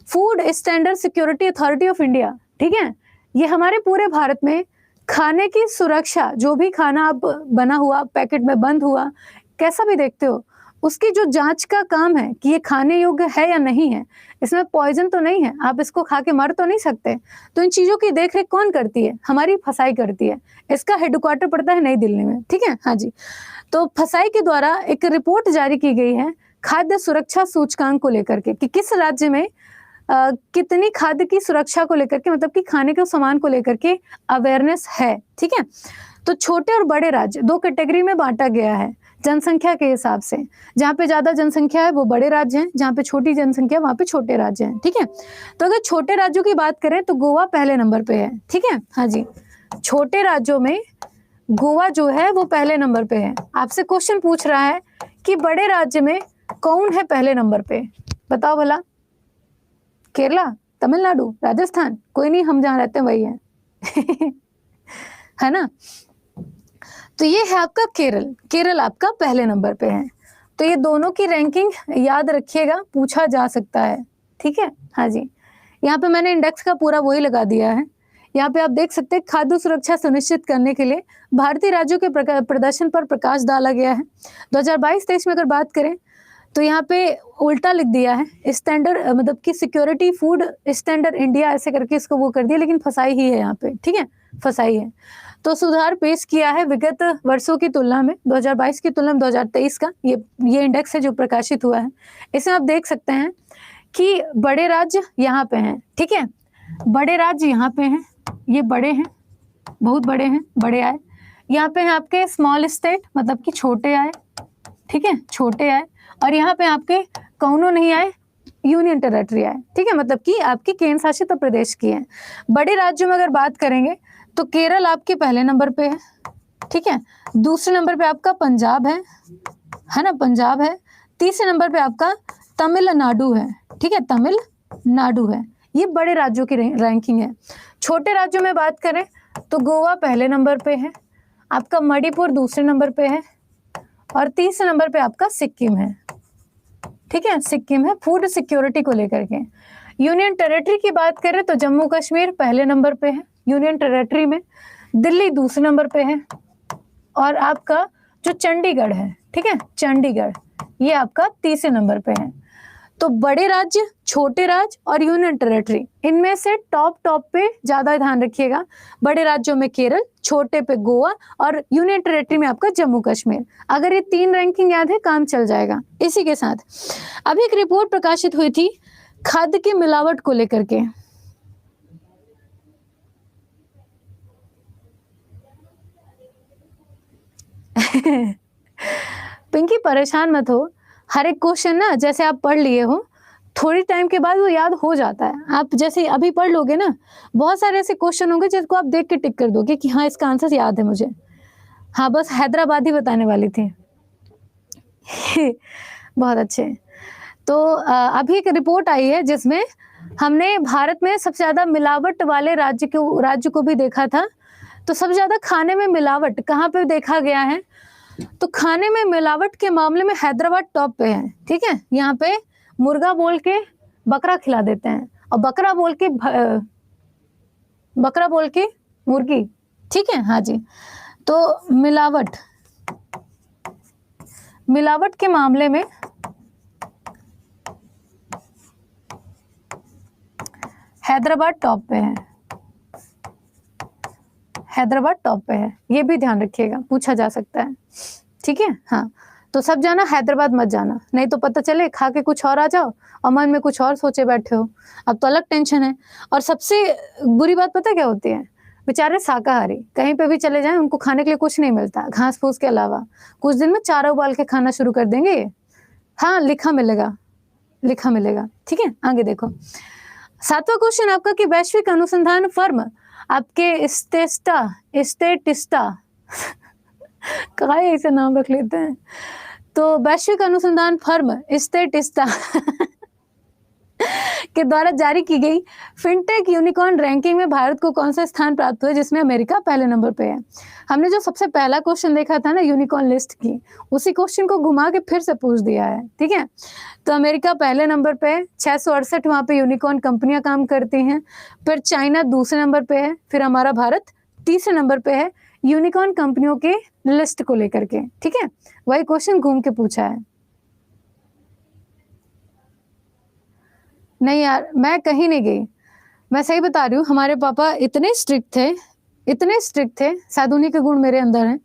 food standard security authority of India, ठीक है। ये हमारे पूरे भारत में खाने की सुरक्षा, जो भी खाना आप बना हुआ पैकेट में बंद हुआ कैसा भी देखते हो, उसकी जो जांच का काम है कि ये खाने योग्य है या नहीं है, इसमें पॉइजन तो नहीं है, आप इसको खा के मर तो नहीं सकते। तो इन चीजों की देखरेख कौन करती है? हमारी फसाई करती है। इसका हेडक्वार्टर पड़ता है नई दिल्ली में, ठीक है। हाँ जी। तो फसाई के द्वारा एक रिपोर्ट जारी की गई है खाद्य सुरक्षा सूचकांक को लेकर के कि किस राज्य में कितनी खाद्य की सुरक्षा को लेकर के, मतलब कि खाने के सामान को लेकर के अवेयरनेस है, ठीक है। तो छोटे और बड़े राज्य दो कैटेगरी में बांटा गया है जनसंख्या के हिसाब से। जहाँ पे ज्यादा जनसंख्या है वो बड़े राज्य हैं, जहाँ पे छोटी जनसंख्या वहाँ पे छोटे राज्य हैं, ठीक है। तो अगर छोटे राज्यों की बात करें तो गोवा पहले नंबर पे है, ठीक है। हाँ जी, छोटे राज्यों में गोवा जो है वो पहले नंबर पे है। आपसे क्वेश्चन पूछ रहा है कि बड़े राज्य में कौन है पहले नंबर पे, बताओ भला। केरला, तमिलनाडु, राजस्थान? कोई नहीं, हम जहाँ रहते हैं वही है है ना। तो ये है आपका केरल, केरल आपका पहले नंबर पे है। तो ये दोनों की रैंकिंग याद रखिएगा, पूछा जा सकता है, ठीक है। हाँ जी, यहाँ पे मैंने इंडेक्स का पूरा वही लगा दिया है। यहाँ पे आप देख सकते हैं खाद्य सुरक्षा सुनिश्चित करने के लिए भारतीय राज्यों के प्रदर्शन पर प्रकाश डाला गया है। 2022-23 में अगर बात करें तो यहाँ पे उल्टा लिख दिया है, स्टैंडर्ड मतलब कि सिक्योरिटी फूड स्टैंडर्ड इंडिया ऐसे करके इसको वो कर दिया, लेकिन फसाई ही है यहाँ पे, ठीक है, फसाई है। तो सुधार पेश किया है विगत वर्षों की तुलना में, 2022 की तुलना में 2023 का ये इंडेक्स है जो प्रकाशित हुआ है। इसमें आप देख सकते हैं कि बड़े राज्य यहाँ पे हैं, ठीक है, बड़े राज्य यहाँ पे हैं, ये बड़े हैं, बहुत बड़े हैं, बड़े आए। यहाँ पे हैं आपके स्मॉल स्टेट, मतलब कि छोटे आए, ठीक है, छोटे आए। और यहाँ पे आपके कौनों नहीं आए, यूनियन टेरिटरी आए, ठीक है, मतलब कि आपकी केंद्र शासित प्रदेश की है। बड़े राज्यों में अगर बात करेंगे तो केरल आपके पहले नंबर पे है, ठीक है। दूसरे नंबर पे आपका पंजाब है ना, पंजाब है। तीसरे नंबर पे आपका तमिलनाडु है, ठीक है, तमिलनाडु है। ये बड़े राज्यों की रैंकिंग है। छोटे राज्यों में बात करें तो गोवा पहले नंबर पे है, आपका मणिपुर दूसरे नंबर पे है, और तीसरे नंबर पे आपका सिक्किम है, ठीक है, सिक्किम है फूड सिक्योरिटी को लेकर के। यूनियन टेरिटरी की बात करें तो जम्मू कश्मीर पहले नंबर पे है यूनियन टेरिटरी में, दिल्ली दूसरे नंबर पे है, और आपका जो चंडीगढ़ है, ठीक है, चंडीगढ़ ये आपका तीसरे नंबर पे है। तो बड़े राज्य, छोटे राज्य और यूनियन टेरिटरी, इनमें से टॉप पे ज्यादा ध्यान रखिएगा। बड़े राज्यों में केरल, छोटे पे गोवा, और यूनियन टेरिटरी में आपका जम्मू कश्मीर। अगर ये 3 रैंकिंग याद है काम चल जाएगा। इसी के साथ अभी एक रिपोर्ट प्रकाशित हुई थी खाद्य की मिलावट को लेकर के। पिंकी परेशान मत हो, हर एक क्वेश्चन ना जैसे आप पढ़ लिए हो थोड़ी टाइम के बाद वो याद हो जाता है। आप जैसे अभी पढ़ लोगे ना, बहुत सारे ऐसे क्वेश्चन होंगे जिसको आप देख के टिक कर दोगे कि हाँ इसका आंसर याद है मुझे। हाँ, बस हैदराबाद ही बताने वाली थी बहुत अच्छे। तो अभी एक रिपोर्ट आई है जिसमें हमने भारत में सबसे ज्यादा मिलावट वाले राज्य को भी देखा था। तो सबसे ज्यादा खाने में मिलावट कहाँ पे देखा गया है? तो खाने में मिलावट के मामले में हैदराबाद टॉप पे है, ठीक है। यहाँ पे मुर्गा बोल के बकरा खिला देते हैं, और बकरा बोल के मुर्गी, ठीक है। हाँ जी, तो मिलावट के मामले में हैदराबाद टॉप पे है, हैदराबाद टॉप पे है, ये भी ध्यान रखिएगा, पूछा जा सकता है, ठीक है। हाँ, तो सब जाना, हैदराबाद मत जाना, नहीं तो पता चले खा के कुछ और आ जाओ और मन में कुछ और सोचे बैठे हो, अब तो अलग टेंशन है। और सबसे बुरी बात पता क्या होती है, बेचारे शाकाहारी कहीं पे भी चले जाएं उनको खाने के लिए कुछ नहीं मिलता घास फूस के अलावा। कुछ दिन में चारा उबाल के खाना शुरू कर देंगे। हाँ, लिखा मिलेगा, ठीक है। आगे देखो, 7वां क्वेश्चन आपका कि वैश्विक अनुसंधान फर्म आपके स्टेटिस्टा काय ऐसे नाम रख लेते हैं। तो वैश्विक अनुसंधान फर्म स्टेटिस्टा के द्वारा जारी की गई फिनटेक यूनिकॉर्न रैंकिंग में भारत को कौन सा स्थान प्राप्त हुआ जिसमें अमेरिका पहले नंबर पे है। हमने जो सबसे पहला क्वेश्चन देखा था ना यूनिकॉर्न लिस्ट की, उसी क्वेश्चन को घुमा के फिर से पूछ दिया है, ठीक है। तो अमेरिका पहले नंबर पे है, 668 वहाँ पे यूनिकॉर्न कंपनियां काम करती हैं। फिर चाइना दूसरे नंबर पे है, फिर हमारा भारत तीसरे नंबर पे है यूनिकॉर्न कंपनियों के लिस्ट को लेकर के, ठीक है। वही क्वेश्चन घूम के पूछा है। नहीं यार, मैं कहीं नहीं गई, मैं सही बता रही हूँ। हमारे पापा इतने स्ट्रिक्ट थे, शायद उन्हीं के गुण मेरे अंदर हैं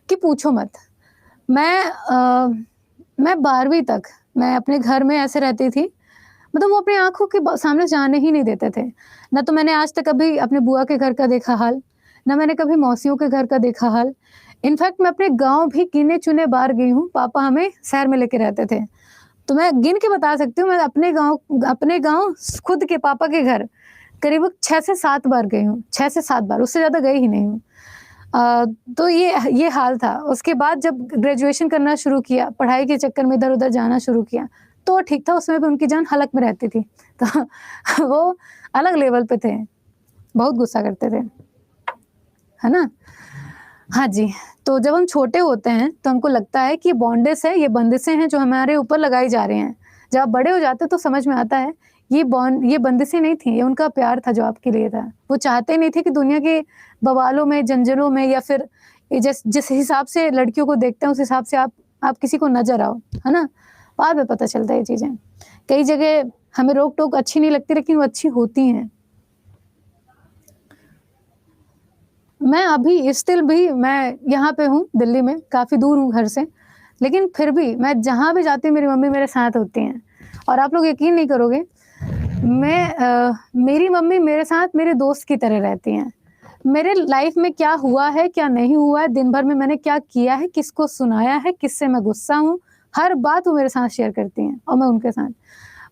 कि पूछो मत। मैं 12वीं तक मैं अपने घर में ऐसे रहती थी, मतलब वो अपनी आंखों के सामने जाने ही नहीं देते थे। ना तो मैंने आज तक कभी अपने बुआ के घर का देखा हाल, ना मैंने कभी मौसियों के घर का देखा हाल। इनफैक्ट मैं अपने गांव भी गिने चुने बार गई हूँ, पापा हमें शहर में लेके रहते थे। तो मैं गिन के बता सकती हूँ, मैं अपने गांव खुद के पापा के घर करीब 6 से 7 बार गई हूँ, 6 से 7 बार, उससे ज़्यादा गई ही नहीं हूँ। तो ये हाल था। उसके बाद जब ग्रेजुएशन करना शुरू किया, पढ़ाई के चक्कर में इधर-उधर जाना शुरू किया, तो ठीक था, उसमें भी उनकी जान हलक में रहती थी। तो वो अलग लेवल पे थे, बहुत गुस्सा करते थे, है ना? हाँ जी, तो जब हम छोटे होते हैं तो हमको लगता है कि बॉन्डेज है, ये बंदिशें हैं जो हमारे ऊपर लगाई जा रही हैं। जब आप बड़े हो जाते हैं तो समझ में आता है ये बंदिशें नहीं थी, ये उनका प्यार था जो आपके लिए था। वो चाहते नहीं थे कि दुनिया के बवालों में, जंजीरों में या फिर जिस हिसाब से लड़कियों को देखते हैं उस हिसाब से आप किसी को नज़र आओ, है ना? बाद में पता चलता है ये चीज़ें। कई जगह हमें रोक-टोक अच्छी नहीं लगती, लेकिन वो अच्छी होती हैं। मैं अभी स्टिल भी मैं यहाँ पे हूँ दिल्ली में, काफ़ी दूर हूँ घर से, लेकिन फिर भी मैं जहाँ भी जाती हूँ मेरी मम्मी मेरे साथ होती हैं। और आप लोग यकीन नहीं करोगे, मेरी मम्मी मेरे साथ मेरे दोस्त की तरह रहती हैं। मेरे लाइफ में क्या हुआ है, क्या नहीं हुआ है, दिन भर में मैंने क्या किया है, किसको सुनाया है, किससे मैं गुस्सा हूँ, हर बात वो मेरे साथ शेयर करती हैं और मैं उनके साथ।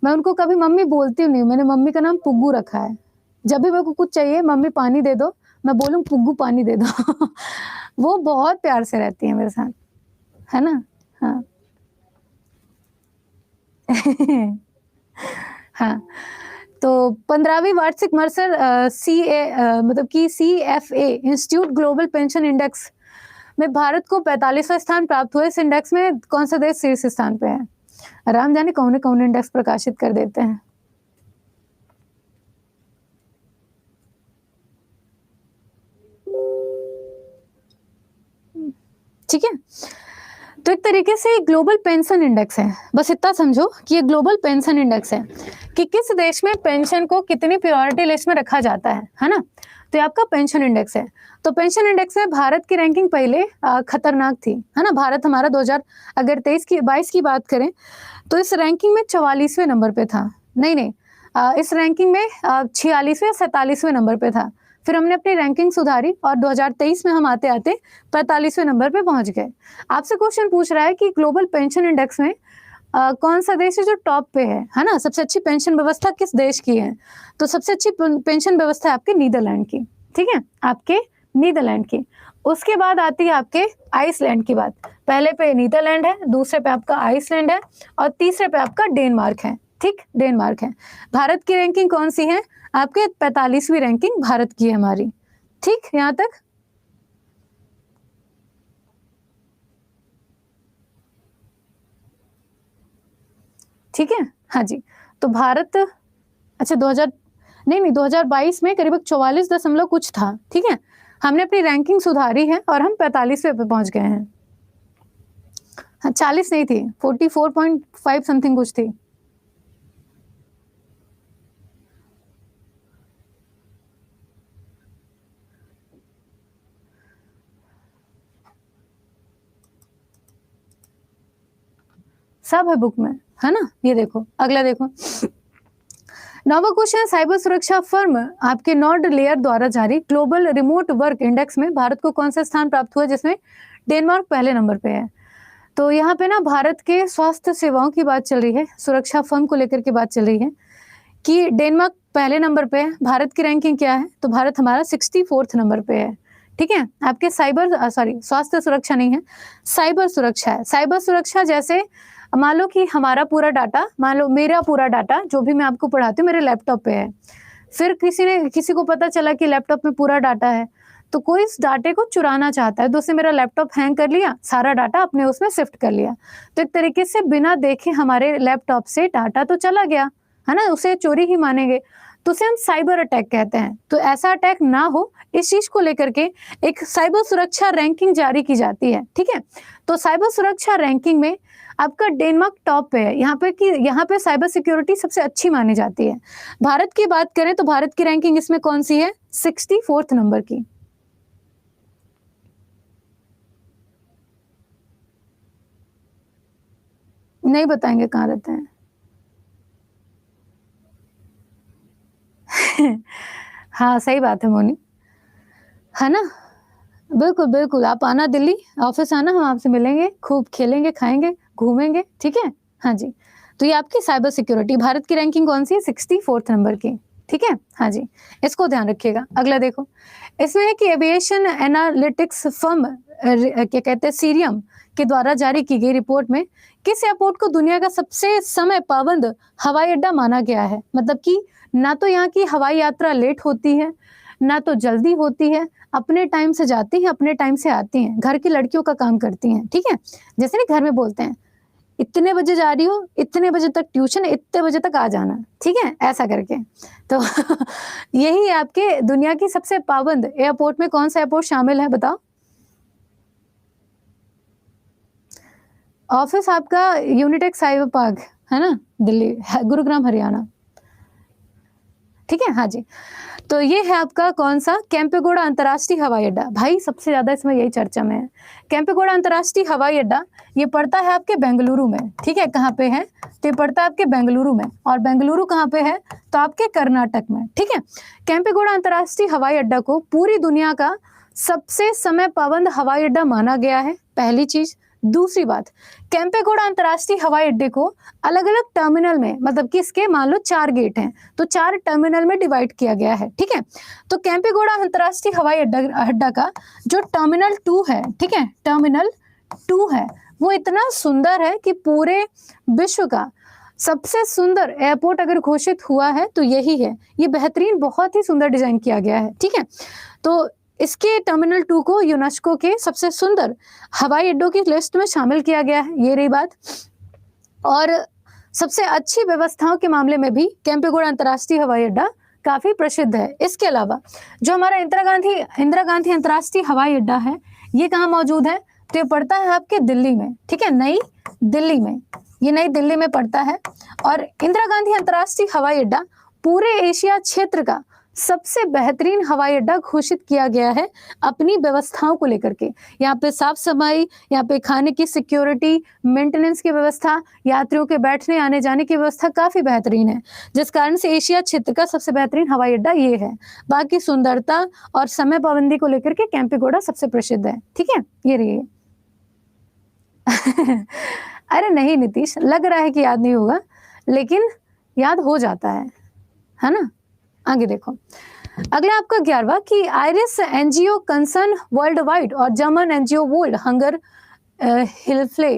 मैं उनको कभी मम्मी बोलती नहीं हूँ, मैंने मम्मी का नाम पुग्गू रखा है। जब भी मेरे को कुछ चाहिए, मम्मी पानी दे दो, मैं बोलूँ पुग्गू पानी दे दो। वो बहुत प्यार से रहती हैं मेरे साथ, है ना? हाँ। हाँ, तो 15वीं वार्षिक मर्सर मतलब कि CFA institute global pension index में भारत को 45वां स्थान प्राप्त हुआ। इस इंडेक्स में कौन सा देश शीर्ष स्थान पे है? राम जाने कौन इंडेक्स प्रकाशित कर देते हैं। ठीक है, तो एक तरीके से ग्लोबल पेंशन इंडेक्स है। बस इतना समझो कि ये ग्लोबल पेंशन इंडेक्स है कि किस देश में पेंशन को कितनी प्रायोरिटी लिस्ट में रखा जाता है ना? तो ये आपका पेंशन इंडेक्स है। तो पेंशन इंडेक्स में भारत की रैंकिंग पहले खतरनाक थी, है ना? भारत हमारा 22 की बात करें तो इस रैंकिंग में 44वें नंबर पे था। नहीं, इस रैंकिंग में 46वें या 47वें नंबर पे था। फिर हमने अपनी रैंकिंग सुधारी और 2023 में हम आते-आते 45वें नंबर पे पहुंच गए। आपसे क्वेश्चन पूछ रहा है कि ग्लोबल पेंशन इंडेक्स में कौन सा देश है जो टॉप पे है ना? सबसे अच्छी पेंशन व्यवस्था किस देश की है? तो सबसे अच्छी पेंशन व्यवस्था है आपके नीदरलैंड की, ठीक है? आपके नीदरलैंड की। उसके बाद आती है आपके आइसलैंड की बात। पहले पे नीदरलैंड है, दूसरे पे आपका आइसलैंड है और तीसरे पे आपका डेनमार्क है, ठीक? डेनमार्क है। भारत की रैंकिंग कौन सी है? आपके 45वीं रैंकिंग भारत की है हमारी, ठीक? यहाँ तक ठीक है? हाँ जी, तो भारत अच्छा 2022 में करीब 44 दशमलव कुछ था, ठीक है? हमने अपनी रैंकिंग सुधारी है और हम 45वें पे पहुंच गए हैं। हाँ, 40 नहीं थी, 44.5 समथिंग कुछ थी। सब है बुक में, है ना? ये देखो, अगला देखो। नौवां क्वेश्चन है, साइबर सुरक्षा फर्म आपके नॉर्ड लेयर द्वारा जारी ग्लोबल रिमोट वर्क इंडेक्स में भारत को कौन सा स्थान प्राप्त हुआ जिसमें डेनमार्क पहले नंबर पे है? तो यहाँ पे ना भारत के स्वास्थ्य सेवाओं की बात चल रही है, सुरक्षा फर्म को लेकर के बात चल रही है कि डेनमार्क पहले नंबर पे है। भारत की रैंकिंग क्या है? तो भारत हमारा 64th नंबर पे है, ठीक है? आपके स्वास्थ्य सुरक्षा नहीं है, साइबर सुरक्षा है। साइबर सुरक्षा जैसे मान लो कि हमारा पूरा डाटा, मान लो मेरा पूरा डाटा जो भी मैं आपको पढ़ाती हूँ मेरे लैपटॉप पे है, फिर किसी को पता चला कि लैपटॉप में पूरा डाटा है, तो कोई इस डाटे को चुराना चाहता है, तो उसने मेरा लैपटॉप हैंग कर लिया, सारा डाटा अपने उसमें शिफ्ट कर लिया। तो एक तरीके से बिना देखे हमारे लैपटॉप से डाटा तो चला गया, है ना, उसे चोरी ही मानेंगे, तो उसे हम साइबर अटैक कहते हैं। तो ऐसा अटैक ना हो इस चीज को लेकर के एक साइबर सुरक्षा रैंकिंग जारी की जाती है, ठीक है। तो साइबर सुरक्षा रैंकिंग में आपका डेनमार्क टॉप पे है, यहाँ पे साइबर सिक्योरिटी सबसे अच्छी मानी जाती है। भारत की बात करें तो भारत की रैंकिंग इसमें कौन सी है, 64 नंबर की। नहीं बताएंगे कहाँ रहते हैं। हाँ सही बात है मोनी, है ना, बिल्कुल बिल्कुल, आप आना दिल्ली ऑफिस आना, हम आपसे मिलेंगे, खूब खेलेंगे, खाएंगे, घूमेंगे, ठीक है। हाँ जी, तो ये आपकी साइबर सिक्योरिटी, भारत की रैंकिंग कौन सी है, 64 नंबर की, ठीक है। हाँ जी, इसको ध्यान रखिएगा। अगला देखो, इसमें है कि एविएशन एनालिटिक्स फर्म क्या कहते हैं सीरियम के द्वारा जारी की गई रिपोर्ट में किस एयरपोर्ट को दुनिया का सबसे समय पाबंद हवाई अड्डा माना गया है। मतलब कि ना तो यहाँ की हवाई यात्रा लेट होती है, ना तो जल्दी होती है, अपने टाइम से जाती हैं, अपने टाइम से आती हैं, घर की लड़कियों का काम करती हैं, ठीक है। जैसे ना घर में बोलते हैं इतने बजे जा रही हो, इतने बजे तक ट्यूशन, इतने बजे तक आ जाना, ठीक है, ऐसा करके। तो यही आपके दुनिया की सबसे पाबंद एयरपोर्ट में कौन सा एयरपोर्ट शामिल है, बताओ। ऑफिस आपका यूनिटेक साइबर पार्क है ना, दिल्ली, गुरुग्राम हरियाणा, ठीक है। हाँ जी, तो ये है आपका कौन सा, केम्पेगौड़ा अंतर्राष्ट्रीय हवाई अड्डा। भाई सबसे ज्यादा इसमें यही चर्चा में है, केम्पेगौड़ा अंतर्राष्ट्रीय हवाई अड्डा, ये पड़ता है आपके बेंगलुरु में, ठीक है। कहाँ पे है, तो ये पड़ता है आपके बेंगलुरु में, और बेंगलुरु कहाँ पे है, तो आपके कर्नाटक में, ठीक है। केम्पेगौड़ा अंतर्राष्ट्रीय हवाई अड्डा को पूरी दुनिया का सबसे समय पाबंद हवाई अड्डा माना गया है, पहली चीज। दूसरी बात, केम्पेगौड़ा अंतर्राष्ट्रीय हवाई अड्डे को अलग अलग टर्मिनल में, मतलब कि इसके मान लो 4 गेट हैं, तो 4 टर्मिनल में डिवाइड किया गया है, ठीक है। तो केम्पेगौड़ा अंतर्राष्ट्रीय हवाई अड्डा का जो टर्मिनल 2 है, ठीक है, टर्मिनल 2 है, वो इतना सुंदर है कि पूरे विश्व का सबसे सुंदर एयरपोर्ट अगर घोषित हुआ है तो यही है। ये बेहतरीन, बहुत ही सुंदर डिजाइन किया गया है, ठीक है। तो इसके टर्मिनल 2 को यूनेस्को के सबसे सुंदर हवाई अड्डों की लिस्ट में शामिल किया गया है, ये रही बात। और सबसे अच्छी व्यवस्थाओं के मामले में भी केम्पेगौड़ा अंतर्राष्ट्रीय हवाई अड्डा काफी प्रसिद्ध है। इसके अलावा जो हमारा इंदिरा गांधी अंतर्राष्ट्रीय हवाई अड्डा है, ये कहाँ मौजूद है, तो ये पड़ता है आपके दिल्ली में, ठीक है, नई दिल्ली में, ये नई दिल्ली में पड़ता है। और इंदिरा गांधी अंतर्राष्ट्रीय हवाई अड्डा पूरे एशिया क्षेत्र का सबसे बेहतरीन हवाई अड्डा घोषित किया गया है अपनी व्यवस्थाओं को लेकर के। यहाँ पे साफ सफाई, यहाँ पे खाने की सिक्योरिटी, मेंटेनेंस की व्यवस्था, यात्रियों के बैठने आने जाने की व्यवस्था काफी बेहतरीन है, जिस कारण से एशिया क्षेत्र का सबसे बेहतरीन हवाई अड्डा ये है। बाकी सुंदरता और समय पाबंदी को लेकर के केम्पेगौड़ा सबसे प्रसिद्ध है, ठीक है, ये रही अरे नहीं नीतीश, लग रहा है कि याद नहीं होगा, लेकिन याद हो जाता है ना। आगे देखो, अगला आपका 11वां कि iris NGO concern world wide और जर्मन एनजीओ वर्ल्ड हंगर हिल्फले।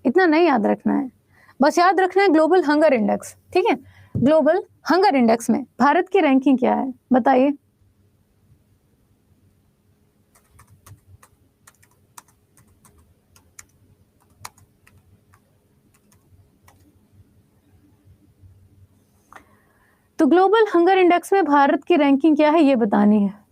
इतना नहीं याद रखना है, बस याद रखना है ग्लोबल हंगर इंडेक्स, ठीक है। ग्लोबल हंगर इंडेक्स में भारत की रैंकिंग क्या है, बताइए। तो ग्लोबल हंगर इंडेक्स में भारत की रैंकिंग क्या है, ये बतानी है।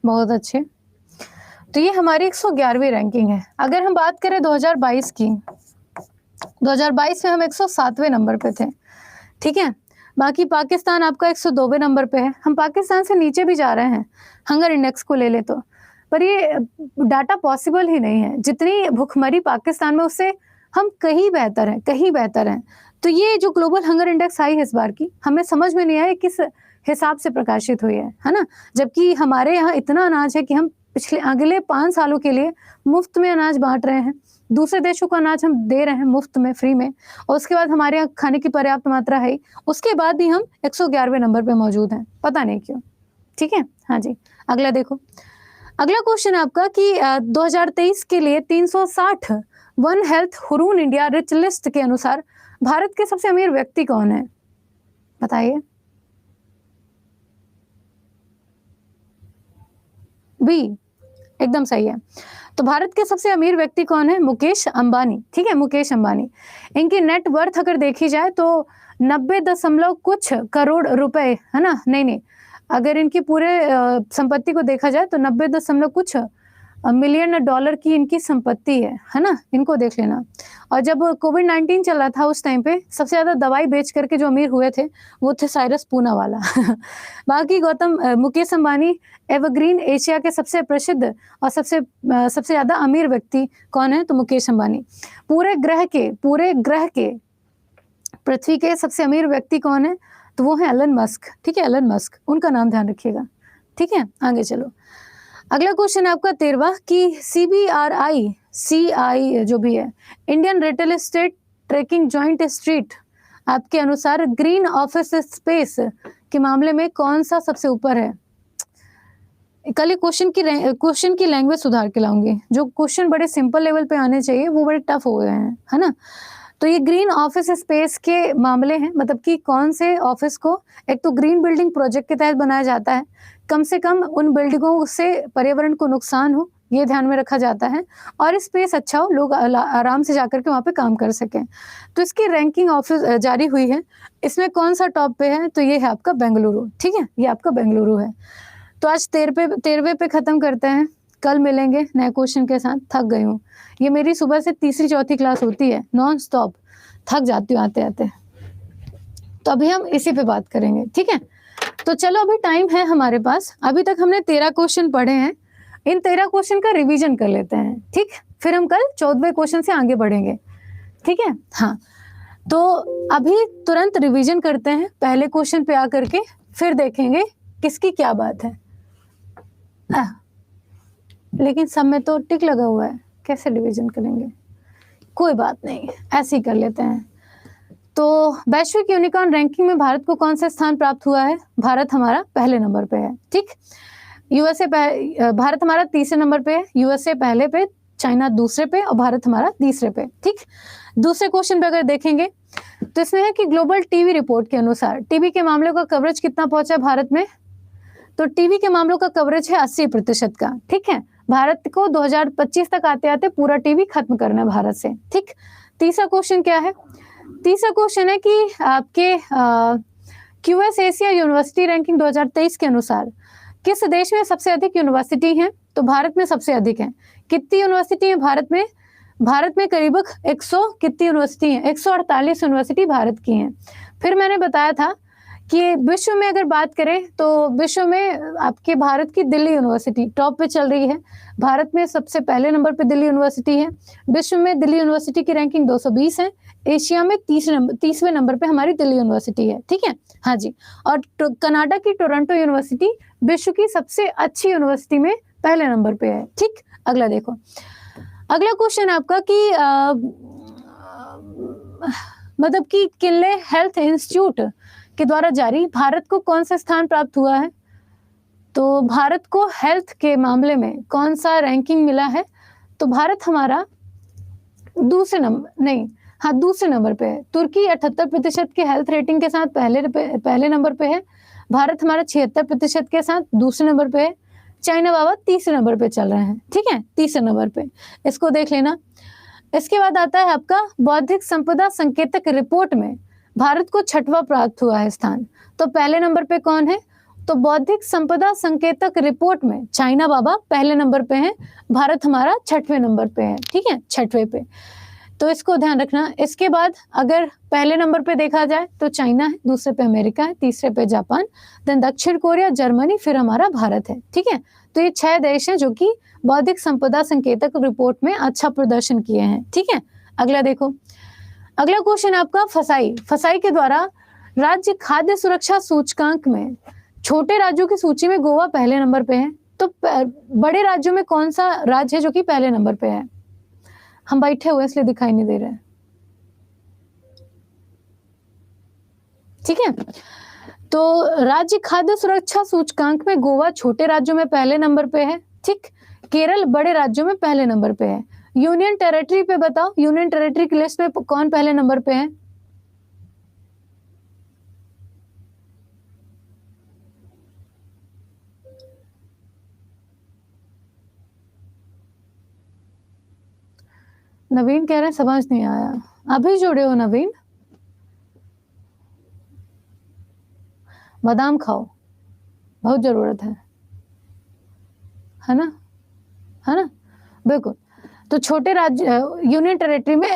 बहुत अच्छे, तो ये हमारी 111वीं रैंकिंग है। अगर हम बात करें 2022 की, 2022 में हम 107वें नंबर पे थे, ठीक है। बाकी पाकिस्तान आपका 102वें नंबर पे है। हम पाकिस्तान से नीचे भी जा रहे हैं हंगर इंडेक्स को ले ले तो, पर ये डाटा पॉसिबल ही नहीं है। जितनी भुखमरी पाकिस्तान में, उससे हम कहीं बेहतर हैं, कहीं बेहतर हैं। तो ये जो ग्लोबल हंगर इंडेक्स आई है इस बार की, हमें समझ में नहीं आया किस हिसाब से प्रकाशित हुई है ना। जबकि हमारे यहाँ इतना अनाज है कि हम अगले 5 सालों के लिए मुफ्त में अनाज बांट रहे हैं। दूसरे देशों को अनाज हम दे रहे हैं मुफ्त में, फ्री में, और उसके बाद हमारे यहाँ खाने की पर्याप्त मात्रा है। उसके बाद भी हम 111वें नंबर पे मौजूद हैं, पता नहीं क्यों। ठीक है, हाँ जी। अगला देखो, अगला क्वेश्चन आपका कि 2023 के लिए 360 one health Hurun India rich list के अनुसार भारत के सबसे अमीर व्यक्ति कौन है, बताइए। बी, एकदम सही है। तो भारत के सबसे अमीर व्यक्ति कौन है? मुकेश अंबानी। ठीक है, मुकेश अंबानी। इनकी नेट वर्थ अगर देखी जाए तो 90 दशमलव कुछ करोड़ रुपए, है ना। नहीं, अगर इनकी पूरे संपत्ति को देखा जाए तो 90 दशमलव कुछ मिलियन डॉलर की इनकी संपत्ति है ना। इनको देख लेना। और जब कोविड-19 चल रहा था उस टाइम पे सबसे ज्यादा दवाई बेच करके जो अमीर हुए थे वो थे साइरस पूनावाला। बाकी मुकेश अंबानी एवरग्रीन एशिया के सबसे प्रसिद्ध और सबसे ज्यादा अमीर व्यक्ति कौन है? तो मुकेश अंबानी। पूरे ग्रह के पृथ्वी के सबसे अमीर व्यक्ति कौन है? तो वो है एलन मस्क। ठीक है, एलन मस्क, उनका नाम ध्यान रखिएगा। ठीक है, आगे चलो। अगला क्वेश्चन आपका 13वां कि CBRI जो भी है, Indian real estate tracking joint street, आपके अनुसार ग्रीन ऑफिस स्पेस के मामले में कौन सा सबसे ऊपर है? कल क्वेश्चन की लैंग्वेज सुधार के लाऊंगी। जो क्वेश्चन बड़े सिंपल लेवल पे आने चाहिए वो बड़े टफ हो गए हैं, है ना। तो ये ग्रीन ऑफिस स्पेस के मामले हैं, मतलब कि कौन से ऑफिस को, एक तो ग्रीन बिल्डिंग प्रोजेक्ट के तहत बनाया जाता है, कम से कम उन बिल्डिंगों से पर्यावरण को नुकसान हो ये ध्यान में रखा जाता है, और स्पेस अच्छा हो, लोग आराम से जाकर के वहाँ पे काम कर सकें। तो इसकी रैंकिंग ऑफिस जारी हुई है, इसमें कौन सा टॉप पे है? तो ये है आपका बेंगलुरु। ठीक है, ये आपका बेंगलुरु है। तो आज 13वें पे खत्म करते हैं, कल मिलेंगे नए क्वेश्चन के साथ। थक गई हूँ, ये मेरी सुबह से तीसरी चौथी क्लास होती है नॉन स्टॉप, थक जाती हूँ आते आते। तो अभी हम इसी पे बात करेंगे। ठीक है, तो चलो अभी टाइम है हमारे पास। अभी तक हमने 13 क्वेश्चन पढ़े हैं, इन 13 क्वेश्चन का रिवीजन कर लेते हैं। ठीक, फिर हम कल 14वें क्वेश्चन से आगे बढ़ेंगे। ठीक है, हाँ। तो अभी तुरंत रिवीजन करते हैं पहले क्वेश्चन पे आकर के, फिर देखेंगे किसकी क्या बात है। लेकिन सब में तो टिक लगा हुआ है, कैसे रिवीजन करेंगे? कोई बात नहीं, ऐसे ही कर लेते हैं। तो वैश्विक यूनिकॉर्न रैंकिंग में भारत को कौन सा स्थान प्राप्त हुआ है? भारत हमारा पहले नंबर पे है। ठीक, भारत हमारा तीसरे नंबर पे है, यूएसए पहले पे, चाइना दूसरे पे और भारत हमारा तीसरे पे। ठीक, दूसरे क्वेश्चन पे अगर देखेंगे तो इसमें है कि ग्लोबल टीवी रिपोर्ट के अनुसार टीबी के मामलों का कवरेज कितना पहुंचा है भारत में? तो टीबी के मामलों का कवरेज है 80% का। ठीक है, भारत को 2025 तक आते आते पूरा टीबी खत्म करना है भारत से। ठीक, तीसरा क्वेश्चन क्या है? तीसरा क्वेश्चन है कि आपके क्यूएस एशिया यूनिवर्सिटी रैंकिंग 2023 के अनुसार किस देश में सबसे अधिक यूनिवर्सिटी हैं? तो भारत में सबसे अधिक है। कितनी यूनिवर्सिटी है भारत में? भारत में करीब 100 कितनी यूनिवर्सिटी है? 148 यूनिवर्सिटी भारत की हैं। फिर मैंने बताया था कि विश्व में अगर बात करें तो विश्व में आपके भारत की दिल्ली यूनिवर्सिटी टॉप पे चल रही है। भारत में सबसे पहले नंबर पे दिल्ली यूनिवर्सिटी है। विश्व में दिल्ली यूनिवर्सिटी की रैंकिंग 220 है। एशिया में 30वें नंबर पे हमारी दिल्ली यूनिवर्सिटी है। ठीक है, हाँ जी। और कनाडा की टोरंटो यूनिवर्सिटी विश्व की सबसे अच्छी यूनिवर्सिटी में पहले नंबर पे है। ठीक, अगला देखो। अगला क्वेश्चन आपका कि मतलब कि किनले हेल्थ इंस्टीट्यूट के द्वारा जारी भारत को कौन सा स्थान प्राप्त हुआ है? तो भारत को हेल्थ के मामले में कौन सा रैंकिंग मिला है? तो भारत हमारा दूसरे नंबर पे है। तुर्की 78% के हेल्थ रेटिंग के साथ पहले नंबर पे है। भारत हमारा 76% के साथ दूसरे नंबर पे है। चाइना बाबा तीसरे नंबर पे चल रहे हैं। ठीक है, तीसरे नंबर पे, इसको देख लेना। इसके बाद आता है आपका बौद्धिक संपदा संकेतक रिपोर्ट में भारत को 6वां प्राप्त हुआ है स्थान। तो पहले नंबर पे कौन है? तो बौद्धिक संपदा संकेतक रिपोर्ट में चाइना बाबा पहले नंबर पे है, भारत हमारा 6वें नंबर पे है। ठीक है, 6वें पे। तो इसको ध्यान रखना। इसके बाद अगर पहले नंबर पे देखा जाए तो चाइना है, दूसरे पे अमेरिका है, तीसरे पे जापान, देन दक्षिण कोरिया, जर्मनी, फिर हमारा भारत है। ठीक है, तो ये 6 देश हैं जो कि बौद्धिक संपदा संकेतक रिपोर्ट में अच्छा प्रदर्शन किए हैं। ठीक है, अगला देखो, अगला क्वेश्चन आपका फसाई के द्वारा राज्य खाद्य सुरक्षा सूचकांक में छोटे राज्यों की सूची में गोवा पहले नंबर पे है। तो बड़े राज्यों में कौन सा राज्य है जो कि पहले नंबर पे है? हम बैठे हुए इसलिए दिखाई नहीं दे रहे हैं। ठीक है, तो राज्य खाद्य सुरक्षा सूचकांक में गोवा छोटे राज्यों में पहले नंबर पे है। ठीक, केरल बड़े राज्यों में पहले नंबर पे है। यूनियन टेरिटरी पे बताओ, यूनियन टेरिटरी की लिस्ट में कौन पहले नंबर पे है? नवीन कह रहे हैं समझ नहीं आया। अभी जुड़े हो नवीन? बादाम खाओ, बहुत जरूरत है ना, है ना, बिल्कुल। तो छोटे राज्य यूनियन टेरिटरी में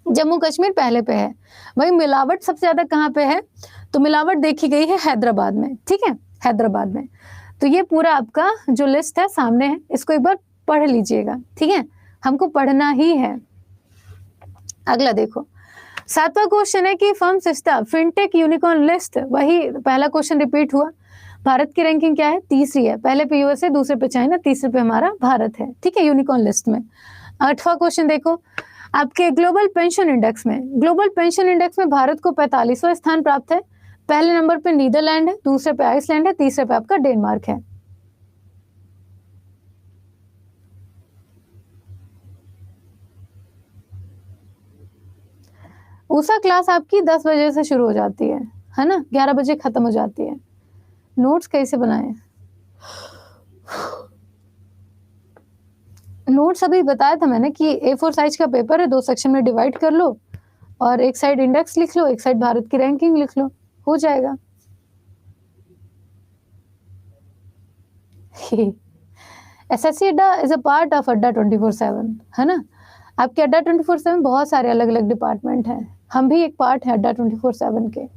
जम्मू कश्मीर पहले पे है। वही मिलावट सबसे ज्यादा कहाँ पे है? तो मिलावट देखी गई है हैदराबाद में। ठीक है, हैदराबाद में। तो ये पूरा आपका जो लिस्ट है सामने है, इसको एक बार पढ़ लीजिएगा। ठीक है, हमको पढ़ना ही है। अगला देखो, 7वां क्वेश्चन है कि firm system fintech unicorn list, वही पहला क्वेश्चन रिपीट हुआ। भारत की रैंकिंग क्या है? तीसरी है। पहले पे यूएसए, दूसरे पे चाइना, तीसरे पे हमारा भारत है। ठीक है, यूनिकॉर्न लिस्ट में। 8वां क्वेश्चन देखो, आपके ग्लोबल पेंशन इंडेक्स में भारत को 45वां स्थान प्राप्त है। पहले नंबर पे नीदरलैंड है, दूसरे पे आइसलैंड है, तीसरे पे आपका डेनमार्क है। ऊषा क्लास आपकी 10 बजे से शुरू हो जाती है ना, 11 बजे खत्म हो जाती है। नोट्स कैसे बनाए? नोट्स अभी बताया था मैंने कि A4 साइज का पेपर है, 2 सेक्शन में डिवाइड कर लो और एक साइड इंडेक्स लिख लो, एक साइड भारत की रैंकिंग लिख लो, हो जाएगा। एसएससी अड्डा इज अ पार्ट ऑफ अड्डा 24/7, है ना। आपके अड्डा 24/7 बहुत सारे अलग अलग डिपार्टमेंट हैं, हम भी एक पार्ट है अड्डा 24/7 के, है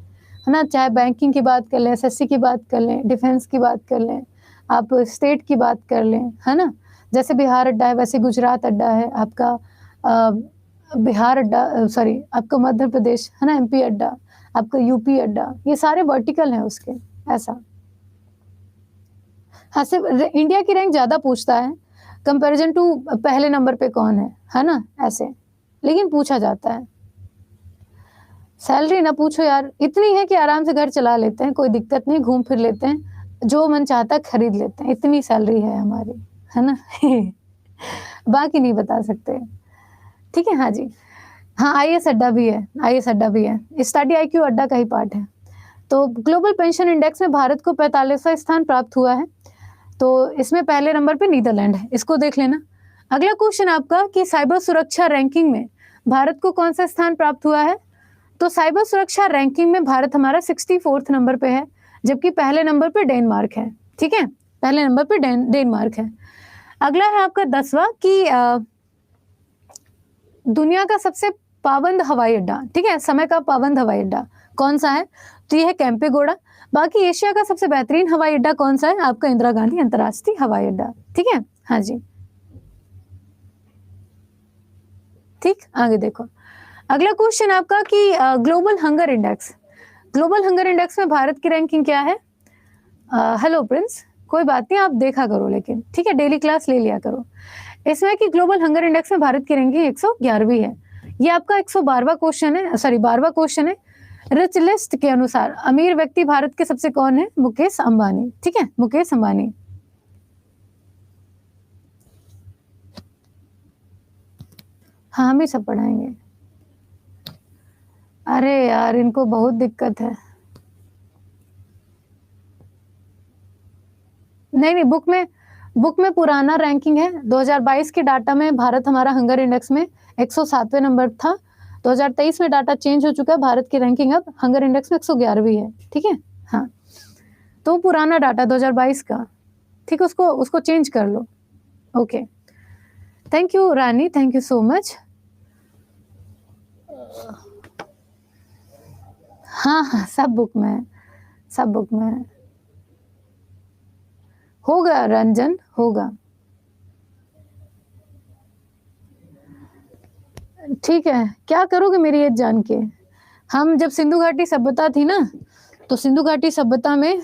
ना। चाहे बैंकिंग की बात कर लें, एसएससी की बात कर लें, डिफेंस की बात कर लें, आप स्टेट की बात कर लें, है ना। जैसे बिहार अड्डा है वैसे गुजरात अड्डा है आपका, बिहार अड्डा सॉरी आपका मध्य प्रदेश, है ना, एमपी अड्डा, आपका यूपी अड्डा, ये सारे वर्टिकल हैं उसके, ऐसा। हाँ, सिर्फ इंडिया की रैंक ज्यादा पूछता है कंपैरिजन टू पहले नंबर पे कौन है ना, ऐसे, लेकिन पूछा जाता है। सैलरी ना पूछो यार, इतनी है कि आराम से घर चला लेते हैं, कोई दिक्कत नहीं, घूम फिर लेते हैं, जो मन चाहता खरीद लेते हैं, इतनी सैलरी है हमारी, है ना। बाकी नहीं बता सकते। ठीक है, हाँ जी, हाँ, आईएएस अड्डा भी है, स्टडी आईक्यू अड्डा का ही पार्ट है। तो ग्लोबल पेंशन इंडेक्स में भारत को 45वां स्थान प्राप्त हुआ है। तो इसमें पहले नंबर पे नीदरलैंड है, इसको देख लेना। अगला क्वेश्चन आपका कि साइबर सुरक्षा रैंकिंग में भारत को कौन सा स्थान प्राप्त हुआ है? तो साइबर सुरक्षा रैंकिंग में भारत हमारा 64th नंबर पे है, जबकि पहले नंबर पे डेनमार्क है। ठीक है, पहले नंबर पे डेनमार्क है। अगला है आपका 10वां कि दुनिया का सबसे पाबंद हवाई अड्डा, ठीक है, समय का पाबंद हवाई अड्डा कौन सा है? तो ये है कैंपेगोड़ा। बाकी एशिया का सबसे बेहतरीन हवाई अड्डा कौन सा है? आपका इंदिरा गांधी अंतर्राष्ट्रीय हवाई अड्डा। ठीक है, हाँ जी, ठीक। आगे देखो, अगला क्वेश्चन आपका कि ग्लोबल हंगर इंडेक्स में भारत की रैंकिंग क्या है? हेलो प्रिंस, कोई बात नहीं, आप देखा करो, लेकिन ठीक है, डेली क्लास ले लिया करो। इसमें कि ग्लोबल हंगर इंडेक्स में भारत की रैंकिंग 111वीं है। ये आपका 112वां क्वेश्चन है, सॉरी 12वां क्वेश्चन है। रिच लिस्ट के अनुसार अमीर व्यक्ति भारत के सबसे कौन है? मुकेश अंबानी। ठीक है, मुकेश अंबानी। हाँ, हम ही सब पढ़ाएंगे। अरे यार, इनको बहुत दिक्कत है। नहीं, बुक में पुराना रैंकिंग है। 2022 के डाटा में भारत हमारा हंगर इंडेक्स में 107वें नंबर था। 2023 में डाटा चेंज हो चुका है, भारत की रैंकिंग अब हंगर इंडेक्स में 111वीं है। ठीक है, हाँ, तो पुराना डाटा 2022 का, ठीक, उसको चेंज कर लो। Okay, thank you Rani, thank you so much. हाँ हाँ, सब बुक में है, सब बुक में है। होगा रंजन, होगा। ठीक है, क्या करोगे मेरी एज जान के? हम जब सिंधु घाटी सभ्यता थी ना, तो सिंधु घाटी सभ्यता में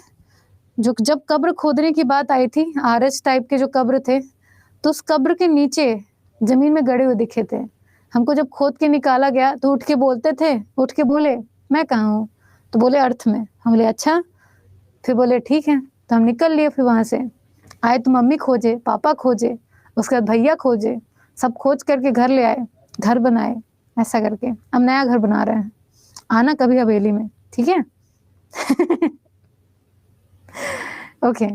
जो जब कब्र खोदने की बात आई थी, आरएच टाइप के जो कब्र थे, तो उस कब्र के नीचे जमीन में गड़े हुए दिखे थे। हमको जब खोद के निकाला गया तो उठ के बोलते थे, उठ के बोले मैं कहाँ हूँ? तो बोले अर्थ में। हम बोले अच्छा। फिर बोले ठीक है, तो हम निकल लिए। फिर वहाँ से आए तो मम्मी खोजे, पापा खोजे, उसके बाद भैया खोजे, सब खोज करके घर ले आए, घर बनाए, ऐसा करके हम नया घर बना रहे हैं। आना कभी हवेली में, ठीक है? ओके,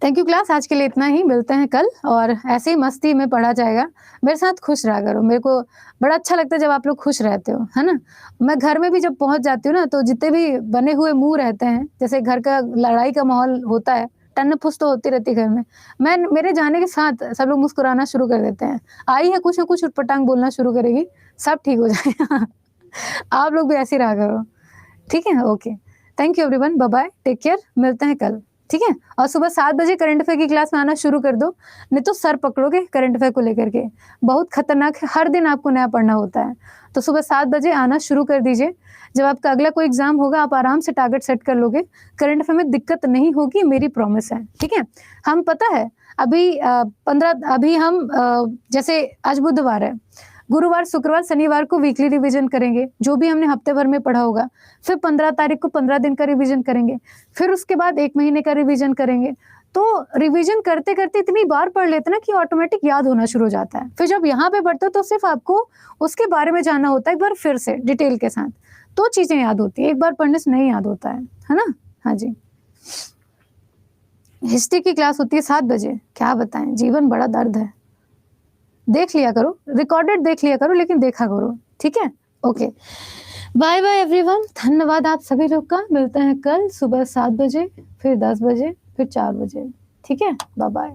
थैंक यू क्लास, आज के लिए इतना ही। मिलते हैं कल, और ऐसे ही मस्ती में पढ़ा जाएगा। मेरे साथ खुश रहा करो, मेरे को बड़ा अच्छा लगता है जब आप लोग खुश रहते हो, है ना? मैं घर में भी जब पहुंच जाती हूँ ना, तो जितने भी बने हुए मुंह रहते हैं, जैसे घर का लड़ाई का माहौल होता है, टन फुस तो होती रहती है घर में, मैं मेरे जाने के साथ सब लोग मुस्कुराना शुरू कर देते हैं। आई है कुछ ना कुछ उटपटांग बोलना शुरू करेगी, सब ठीक हो जाएगा। आप लोग भी ऐसे ही रहा करो, ठीक है? Okay, thank you everyone, bye bye, take care, मिलते हैं कल, ठीक है? और सुबह 7 बजे करंट अफेयर की क्लास में आना शुरू कर दो, नहीं तो सर पकड़ोगे करंट अफेयर को लेकर के। बहुत खतरनाक है, हर दिन आपको नया पढ़ना होता है। तो सुबह 7 बजे आना शुरू कर दीजिए। जब आपका अगला कोई एग्जाम होगा, आप आराम से टारगेट सेट कर लोगे, करंट अफेयर में दिक्कत नहीं होगी, मेरी प्रॉमिस है, ठीक है? हम पता है अभी 15 अभी हम जैसे आज बुधवार है, गुरुवार, शुक्रवार, शनिवार को वीकली रिवीजन करेंगे, जो भी हमने हफ्ते भर में पढ़ा होगा। फिर 15 तारीख को 15 दिन का रिवीजन करेंगे, फिर उसके बाद 1 महीने का रिवीजन करेंगे। तो रिवीजन करते करते इतनी बार पढ़ लेते ना कि ऑटोमेटिक याद होना शुरू हो जाता है। फिर जब यहाँ पे पढ़ते हो तो सिर्फ आपको उसके बारे में जानना होता है एक बार फिर से डिटेल के साथ, तो चीजें याद होती है, एक बार पढ़ने से नहीं याद होता है ना? हाँ जी, हिस्ट्री की क्लास होती है 7 बजे, क्या बताएं, जीवन बड़ा दर्द है। देख लिया करो, रिकॉर्डेड देख लिया करो, लेकिन देखा करो, ठीक है? ओके, बाय बाय एवरीवन, धन्यवाद आप सभी लोग का। मिलते हैं कल सुबह 7 बजे, फिर 10 बजे, फिर 4 बजे, ठीक है? Bye bye.